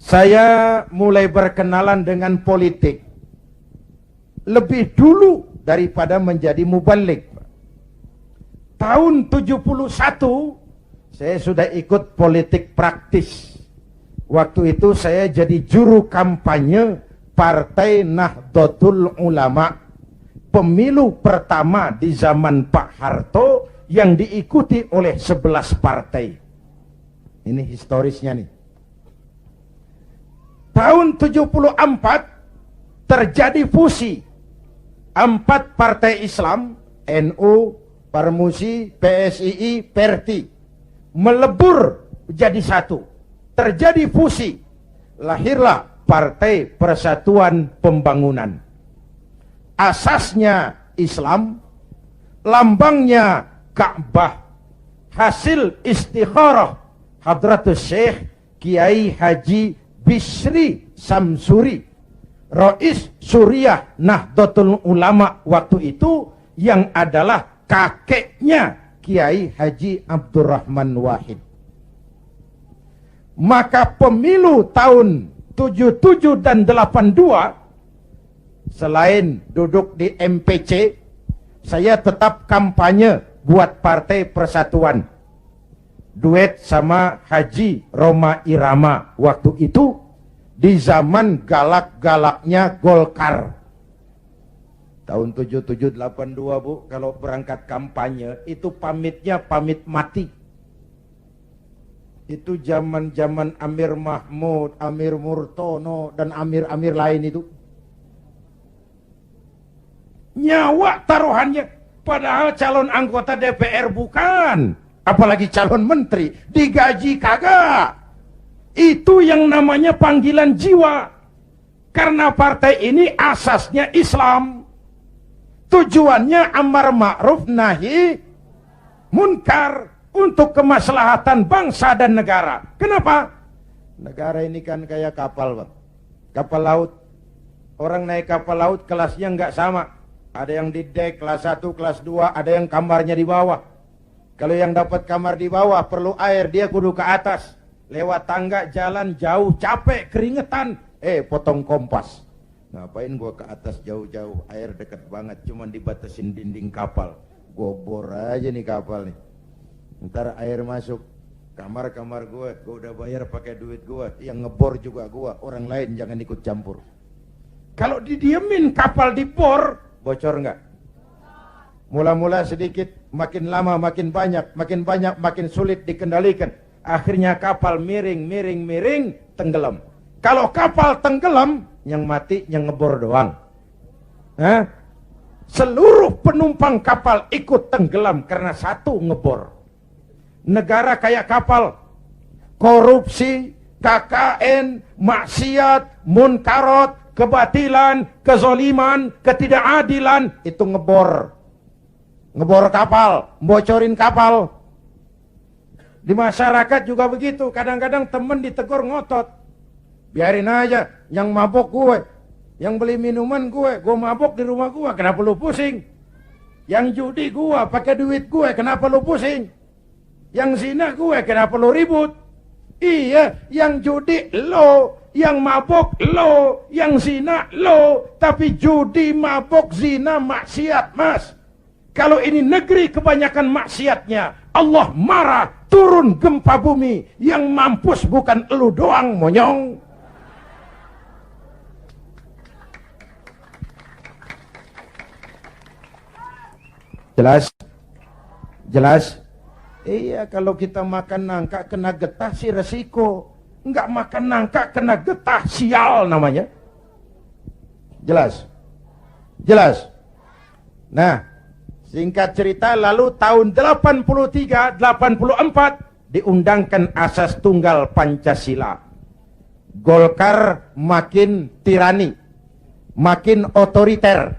Saya mulai berkenalan dengan politik lebih dulu daripada menjadi mubalik. Tahun 71 saya sudah ikut politik praktis. Waktu itu saya jadi juru kampanye Partai Nahdlatul Ulama, pemilu pertama di zaman Pak Harto yang diikuti oleh 11 partai. Ini historisnya nih. Tahun 74 terjadi fusi 4 partai Islam, NU, Parmusi, PSII, Perti, melebur jadi satu. Terjadi fusi. Lahirlah Partai Persatuan Pembangunan. Asasnya Islam, lambangnya Ka'bah, hasil istikharah Hadratus Syekh Kiai Haji Bisri Samsuri, Rais Suriah Nahdlatul Ulama waktu itu, yang adalah kakeknya Kiai Haji Abdurrahman Wahid. Maka pemilu tahun 77 dan 82, selain duduk di MPC, saya tetap kampanye buat Partai Persatuan. Duet sama Haji Roma Irama waktu itu, di zaman galak-galaknya Golkar. Tahun 77-82 Bu, kalau berangkat kampanye itu pamitnya pamit mati. Itu zaman-zaman Amir Mahmud, Amir Murtono, dan Amir-Amir lain itu. Nyawa taruhannya, padahal calon anggota DPR bukan, apalagi calon menteri, digaji kagak. Itu yang namanya panggilan jiwa. Karena partai ini asasnya Islam. Tujuannya amar ma'ruf nahi munkar, untuk kemaslahatan bangsa dan negara. Kenapa? Negara ini kan kayak kapal, Bang. Kapal laut. Orang naik kapal laut kelasnya nggak sama. Ada yang di dek kelas 1, kelas 2, ada yang kamarnya di bawah. Kalau yang dapat kamar di bawah perlu air, dia kudu ke atas. Lewat tangga, jalan jauh, capek, keringetan. Potong kompas. Ngapain gua ke atas jauh-jauh? Air deket banget, cuman dibatasin dinding kapal. Gua bor aja nih kapal nih. Ntar air masuk kamar-kamar gua udah bayar pakai duit gua. Yang ngebor juga gua. Orang lain jangan ikut campur. Kalau didiemin kapal dibor, bocor nggak? Mula-mula sedikit, makin lama makin banyak, makin sulit dikendalikan. Akhirnya kapal miring, tenggelam. Kalau kapal tenggelam, yang mati yang ngebor doang. Seluruh penumpang kapal ikut tenggelam karena satu ngebor. Negara kayak kapal, korupsi, KKN, maksiat, munkarot, kebatilan, kezoliman, ketidakadilan, itu ngebor kapal, bocorin kapal. Di masyarakat juga begitu. Kadang-kadang temen ditegur ngotot, biarin aja, yang mabok gue, yang beli minuman gue mabok di rumah gue, kenapa lu pusing? Yang judi gue, pakai duit gue, kenapa lu pusing? Yang zina gue, kenapa lo ribut? Iya, yang judi lo, yang mabok lo, yang zina lo. Tapi judi, mabok, zina, maksiat, Mas. Kalau ini negeri kebanyakan maksiatnya, Allah marah, turun gempa bumi. Yang mampus bukan elu doang, monyong. Jelas? Jelas? Iya, kalau kita makan nangka kena getah sih resiko. Enggak makan nangka kena getah, sial namanya. Jelas? Jelas? Nah, singkat cerita, lalu tahun 83, 84 diundangkan asas tunggal Pancasila. Golkar makin tirani, makin otoriter.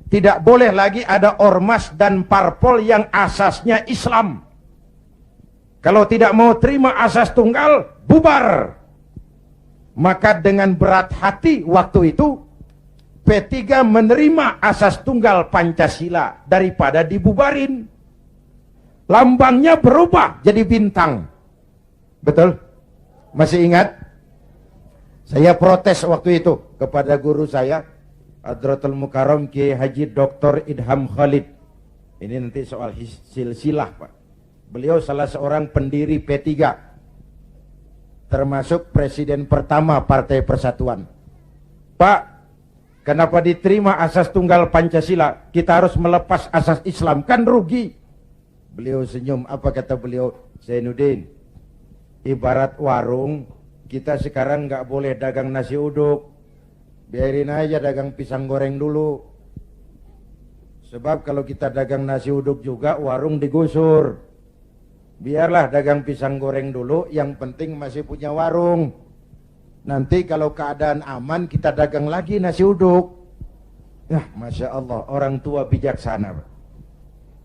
Tidak boleh lagi ada ormas dan parpol yang asasnya Islam. Kalau tidak mau terima asas tunggal, bubar. Maka dengan berat hati waktu itu, P3 menerima asas tunggal Pancasila daripada dibubarin. Lambangnya berubah jadi bintang. Betul? Masih ingat? Saya protes waktu itu kepada guru saya, Hadratul Mukarram Kiai Haji Dr. Idham Khalid. Ini nanti soal silsilah, Pak. Beliau salah seorang pendiri P3, termasuk presiden pertama Partai Persatuan. Pak, kenapa diterima asas tunggal Pancasila? Kita harus melepas asas Islam, kan rugi. Beliau senyum, apa kata beliau? Zainuddin, ibarat warung, kita sekarang nggak boleh dagang nasi uduk. Biarin aja dagang pisang goreng dulu. Sebab kalau kita dagang nasi uduk juga, warung digusur. Biarlah dagang pisang goreng dulu, yang penting masih punya warung. Nanti kalau keadaan aman, kita dagang lagi nasi uduk. Ya, Masya Allah, orang tua bijaksana.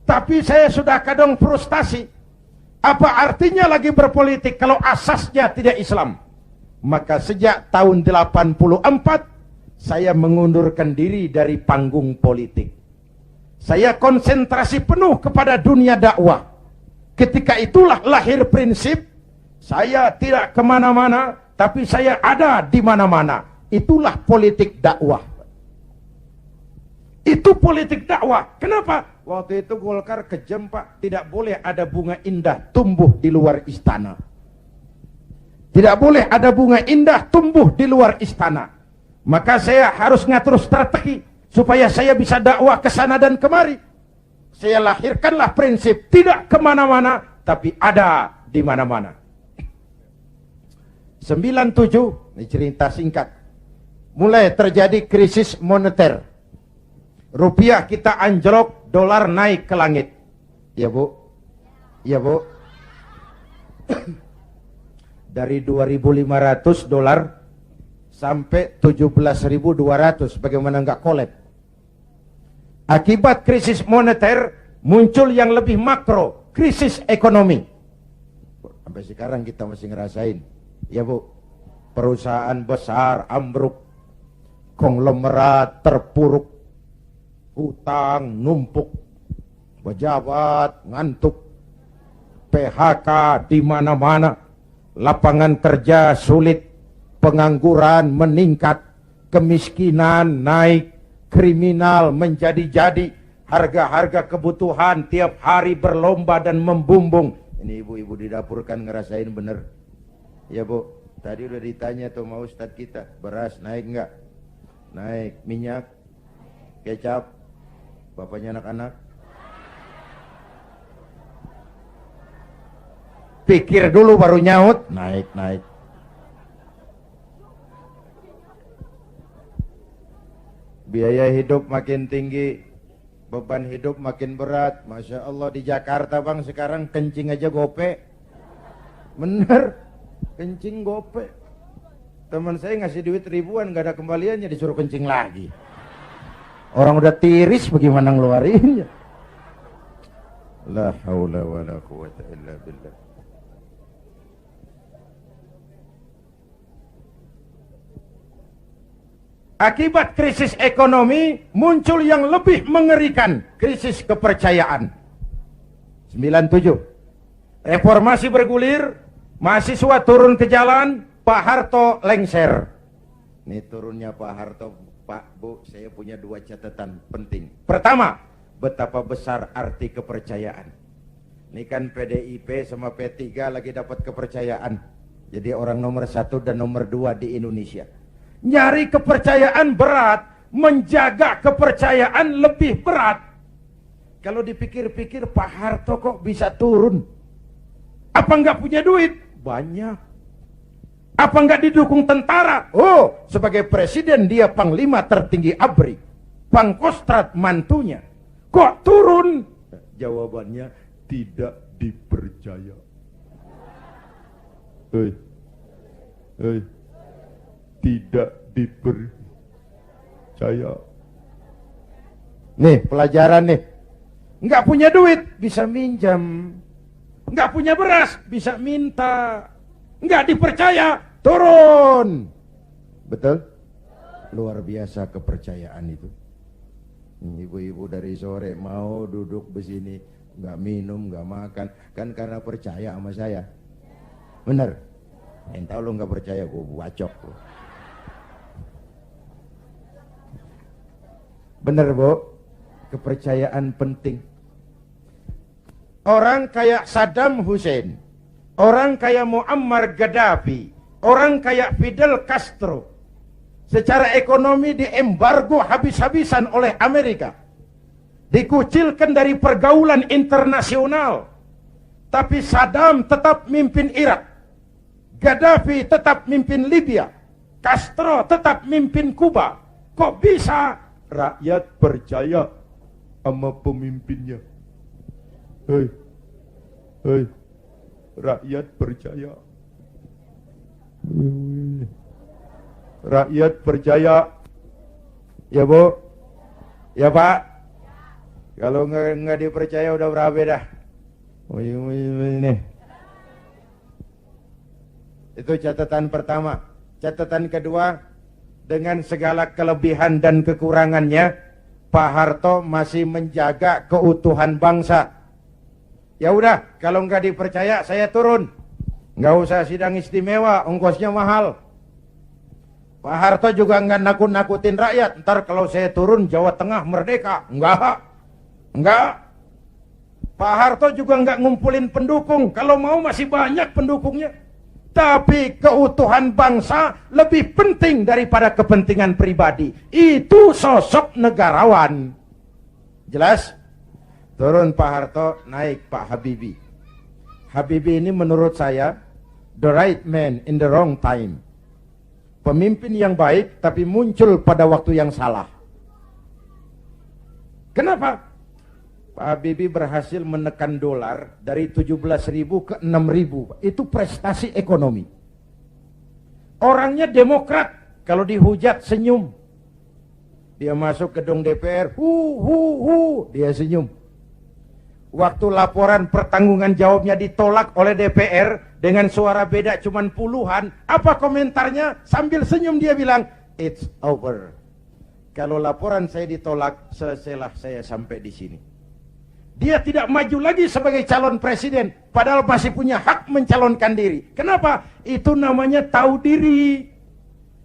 Tapi saya sudah kadang frustasi. Apa artinya lagi berpolitik kalau asasnya tidak Islam? Maka sejak tahun 84, saya mengundurkan diri dari panggung politik. Saya konsentrasi penuh kepada dunia dakwah. Ketika itulah lahir prinsip, saya tidak kemana-mana, tapi saya ada di mana-mana. Itulah politik dakwah. Itu politik dakwah. Kenapa? Waktu itu Golkar kejam, Pak. Tidak boleh ada bunga indah tumbuh di luar istana. Tidak boleh ada bunga indah tumbuh di luar istana. Maka saya harus ngatur strategi supaya saya bisa dakwah ke sana dan kemari. Saya lahirkanlah prinsip tidak kemana-mana, tapi ada di mana-mana. 97, ini cerita singkat. Mulai terjadi krisis moneter. Rupiah kita anjlok, dolar naik ke langit. Ya Bu? Ya Bu? Dari 2.500 dolar sampai 17.200, bagaimana nggak kolab? Akibat krisis moneter muncul yang lebih makro, krisis ekonomi. Sampai sekarang kita masih ngerasain. Ya Bu, perusahaan besar ambruk, konglomerat terpuruk, hutang numpuk, pejabat ngantuk, PHK di mana-mana, lapangan kerja sulit, pengangguran meningkat, kemiskinan naik, kriminal menjadi-jadi, harga-harga kebutuhan tiap hari berlomba dan membumbung. Ini ibu-ibu di dapur kan ngerasain bener. Ya Bu, tadi udah ditanya tuh sama Ustadz kita, beras naik nggak? Naik. Minyak, kecap, bapaknya anak-anak. Pikir dulu baru nyaut, naik. Biaya hidup makin tinggi, beban hidup makin berat. Masya Allah, di Jakarta Bang sekarang kencing aja gope. Bener, kencing gope. Teman saya ngasih duit ribuan, gak ada kembaliannya, disuruh kencing lagi. Orang udah tiris, bagaimana ngeluarinnya? La haula wa la quwata illa billah. Akibat krisis ekonomi muncul yang lebih mengerikan, krisis kepercayaan. 97. Reformasi bergulir, mahasiswa turun ke jalan, Pak Harto lengser. Ini turunnya Pak Harto, Pak Bu, saya punya dua catatan penting. Pertama, betapa besar arti kepercayaan. Ini kan PDIP sama P3 lagi dapat kepercayaan. Jadi orang nomor 1 dan nomor 2 di Indonesia. Nyari kepercayaan berat, menjaga kepercayaan lebih berat. Kalau dipikir-pikir Pak Harto kok bisa turun? Apa nggak punya duit? Banyak. Apa nggak didukung tentara? Oh, sebagai presiden dia panglima tertinggi ABRI, Pangkostrat mantunya. Kok turun? Jawabannya tidak dipercaya. Tidak dipercaya. Nih pelajaran nih. Nggak punya duit bisa minjam, nggak punya beras bisa minta, nggak dipercaya turun. Betul? Luar biasa kepercayaan itu. Ibu-ibu dari sore mau duduk besini, nggak minum, nggak makan, kan karena percaya sama saya. Bener? Entah lo nggak percaya, gue bacok. Bener Bu, kepercayaan penting. Orang kayak Saddam Hussein, orang kayak Muammar Gaddafi, orang kayak Fidel Castro, secara ekonomi diembargo habis-habisan oleh Amerika, dikucilkan dari pergaulan internasional. Tapi Saddam tetap mimpin Irak, Gaddafi tetap mimpin Libya, Castro tetap mimpin Kuba. Kok bisa rakyat percaya sama pemimpinnya? Hei, hei, rakyat percaya. Rakyat percaya. Ya Bu? Ya Pak? Kalau nggak dipercaya udah berapa dah? Ini. Itu catatan pertama. Catatan kedua, dengan segala kelebihan dan kekurangannya, Pak Harto masih menjaga keutuhan bangsa. Ya udah, kalau nggak dipercaya saya turun. Nggak usah sidang istimewa, ongkosnya mahal. Pak Harto juga nggak nakut-nakutin rakyat. Ntar kalau saya turun Jawa Tengah merdeka. Enggak. Pak Harto juga nggak ngumpulin pendukung. Kalau mau masih banyak pendukungnya. Tapi keutuhan bangsa lebih penting daripada kepentingan pribadi. Itu sosok negarawan. Jelas? Turun Pak Harto, naik Pak Habibie. Habibie ini menurut saya the right man in the wrong time. Pemimpin yang baik tapi muncul pada waktu yang salah. Kenapa? Pak Habibie berhasil menekan dolar dari 17.000 ke 6.000. Itu prestasi ekonomi. Orangnya demokrat. Kalau dihujat senyum. Dia masuk gedung DPR. Dia senyum. Waktu laporan pertanggungan jawabnya ditolak oleh DPR dengan suara beda cuman puluhan, apa komentarnya? Sambil senyum dia bilang, it's over. Kalau laporan saya ditolak, selesailah saya sampai di sini. Dia tidak maju lagi sebagai calon presiden, padahal masih punya hak mencalonkan diri. Kenapa? Itu namanya tahu diri.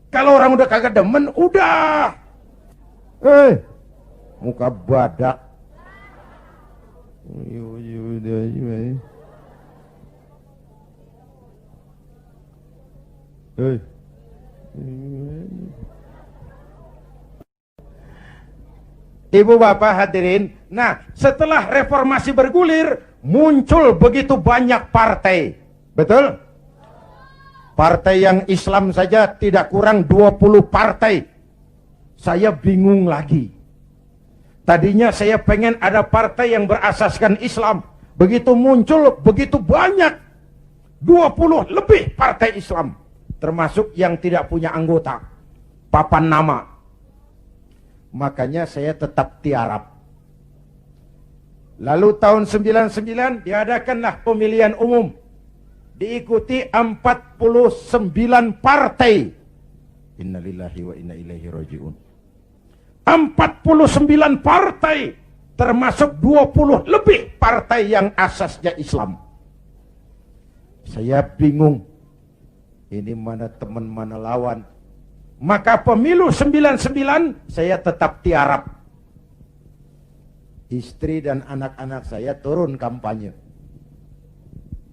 Kalau orang udah kagak demen, udah. Muka badak. Ibu bapak hadirin, nah setelah reformasi bergulir, muncul begitu banyak partai. Betul? Partai yang Islam saja tidak kurang 20 partai. Saya bingung lagi. Tadinya saya pengen ada partai yang berasaskan Islam. Begitu muncul, begitu banyak. 20 lebih partai Islam. Termasuk yang tidak punya anggota. Papan nama. Makanya saya tetap tiarap. Lalu tahun 99 diadakanlah pemilihan umum. Diikuti 49 partai. Innalillahi wa inna ilaihi raji'un. 49 partai. Termasuk 20 lebih partai yang asasnya Islam. Saya bingung. Ini mana teman mana lawan. Maka pemilu 99 saya tetap tiarap. Istri dan anak-anak saya turun kampanye.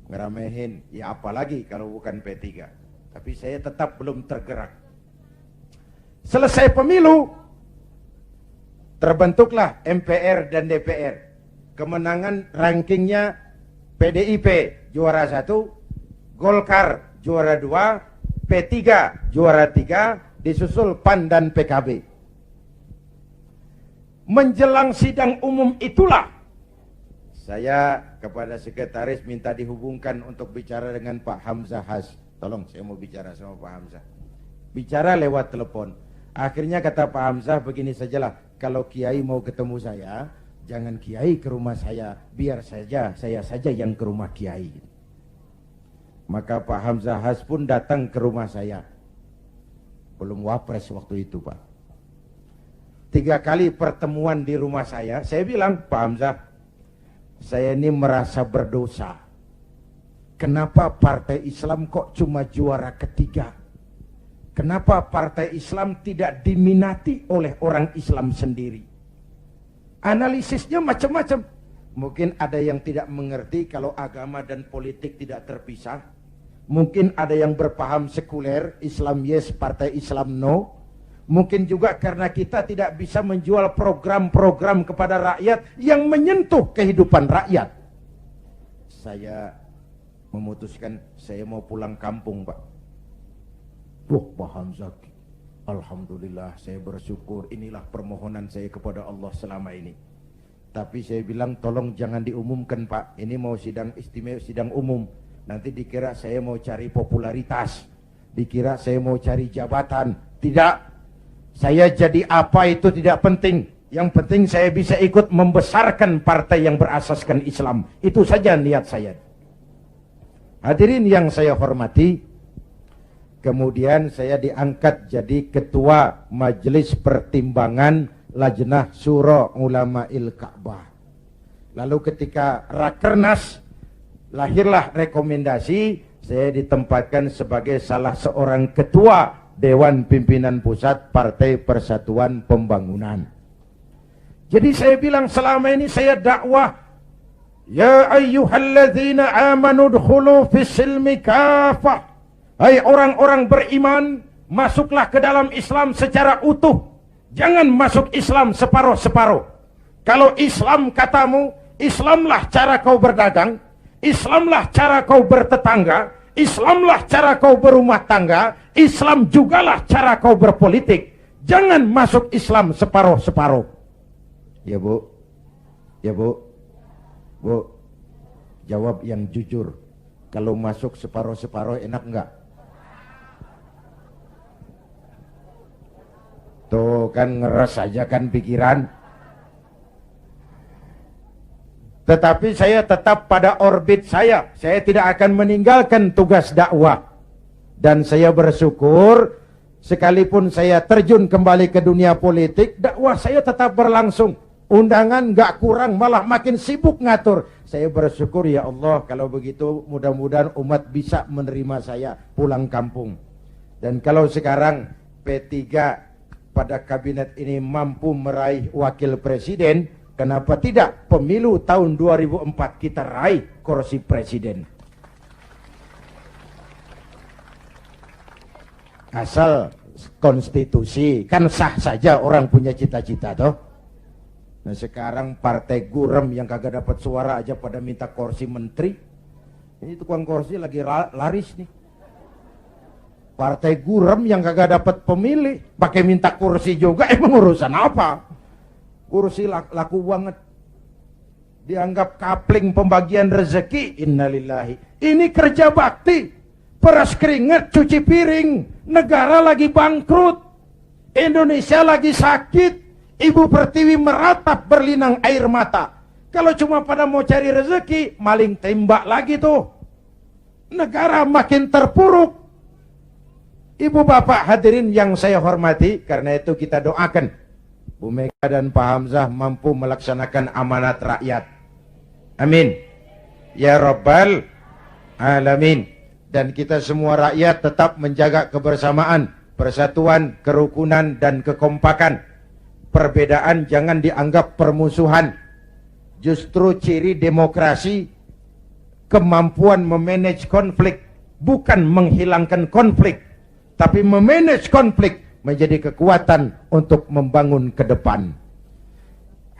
Ngeramehin, ya apalagi kalau bukan P3. Tapi saya tetap belum tergerak. Selesai pemilu, terbentuklah MPR dan DPR. Kemenangan rankingnya PDIP juara 1, Golkar juara 2, P3 juara 3, disusul PAN dan PKB. Menjelang sidang umum itulah saya kepada sekretaris minta dihubungkan untuk bicara dengan Pak Hamzah Has. Tolong, saya mau bicara sama Pak Hamzah. Bicara lewat telepon. Akhirnya kata Pak Hamzah, begini sajalah, kalau Kiai mau ketemu saya, jangan Kiai ke rumah saya, biar saja saya saja yang ke rumah Kiai. Maka Pak Hamzah Has pun datang ke rumah saya. Belum wapres waktu itu Pak. 3 kali pertemuan di rumah saya bilang, Pak Hamzah, saya ini merasa berdosa. Kenapa partai Islam kok cuma juara ketiga? Kenapa partai Islam tidak diminati oleh orang Islam sendiri? Analisisnya macam-macam. Mungkin ada yang tidak mengerti kalau agama dan politik tidak terpisah. Mungkin ada yang berpaham sekuler, Islam yes, partai Islam no. Mungkin juga karena kita tidak bisa menjual program-program kepada rakyat yang menyentuh kehidupan rakyat. Saya memutuskan saya mau pulang kampung, Pak. Wah, Pak Hamzah, alhamdulillah saya bersyukur, inilah permohonan saya kepada Allah selama ini. Tapi saya bilang tolong jangan diumumkan, Pak. Ini mau sidang istimewa, sidang umum. Nanti dikira saya mau cari popularitas, dikira saya mau cari jabatan. Tidak, saya jadi apa itu tidak penting. Yang penting saya bisa ikut membesarkan partai yang berasaskan Islam. Itu saja niat saya. Hadirin yang saya hormati, kemudian saya diangkat jadi ketua Majelis Pertimbangan Lajnah Syura Ulama'il Ka'bah. Lalu ketika Rakernas, lahirlah rekomendasi saya ditempatkan sebagai salah seorang ketua Dewan Pimpinan Pusat Partai Persatuan Pembangunan. Jadi saya bilang selama ini saya dakwah, ya ayyuhalladzina amanu dkhulu fis-silmi kafah. Hai orang-orang beriman, masuklah ke dalam Islam secara utuh. Jangan masuk Islam separuh-separuh. Kalau Islam katamu, Islamlah cara kau berdagang, Islamlah cara kau bertetangga, Islamlah cara kau berumah tangga, Islam jugalah cara kau berpolitik. Jangan masuk Islam separuh-separuh. Ya Bu, ya Bu, Bu, jawab yang jujur. Kalau masuk separuh-separuh enak enggak? Tuh kan ngeres aja kan pikiran. Tetapi saya tetap pada orbit saya. Saya tidak akan meninggalkan tugas dakwah. Dan saya bersyukur, sekalipun saya terjun kembali ke dunia politik, dakwah saya tetap berlangsung. Undangan gak kurang, malah makin sibuk ngatur. Saya bersyukur, ya Allah, kalau begitu mudah-mudahan umat bisa menerima saya pulang kampung. Dan kalau sekarang P3 pada kabinet ini mampu meraih wakil presiden, kenapa tidak pemilu tahun 2004 kita raih kursi presiden? Asal konstitusi, kan sah saja orang punya cita-cita toh. Nah sekarang partai gurem yang kagak dapat suara aja pada minta kursi menteri. Ini tukang kursi lagi laris nih. Partai gurem yang kagak dapat pemilih pakai minta kursi juga, emang urusan apa? Kursi laku banget. Dianggap kapling pembagian rezeki. Innalillahi. Ini kerja bakti. Peras keringat, cuci piring. Negara lagi bangkrut. Indonesia lagi sakit. Ibu Pertiwi meratap berlinang air mata. Kalau cuma pada mau cari rezeki, maling tembak lagi tuh. Negara makin terpuruk. Ibu bapak hadirin yang saya hormati, karena itu kita doakan Bu Mega dan Pak Hamzah mampu melaksanakan amanat rakyat. Amin. Ya Rabbal Alamin. Dan kita semua rakyat tetap menjaga kebersamaan, persatuan, kerukunan, dan kekompakan. Perbedaan jangan dianggap permusuhan. Justru ciri demokrasi, kemampuan memanage konflik, bukan menghilangkan konflik, tapi memanage konflik menjadi kekuatan untuk membangun ke depan.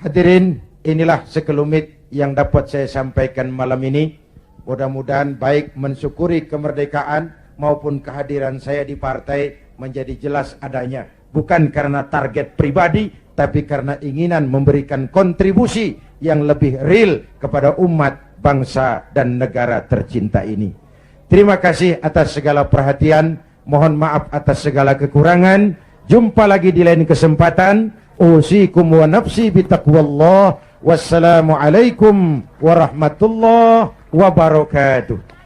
Hadirin, inilah sekelumit yang dapat saya sampaikan malam ini. Mudah-mudahan baik mensyukuri kemerdekaan maupun kehadiran saya di partai menjadi jelas adanya. Bukan karena target pribadi, tapi karena inginan memberikan kontribusi yang lebih real kepada umat, bangsa, dan negara tercinta ini. Terima kasih atas segala perhatian. Mohon maaf atas segala kekurangan. Jumpa lagi di lain kesempatan. Usikum wa nafsi bitaqwallah. Wassalamualaikum warahmatullahi wabarakatuh.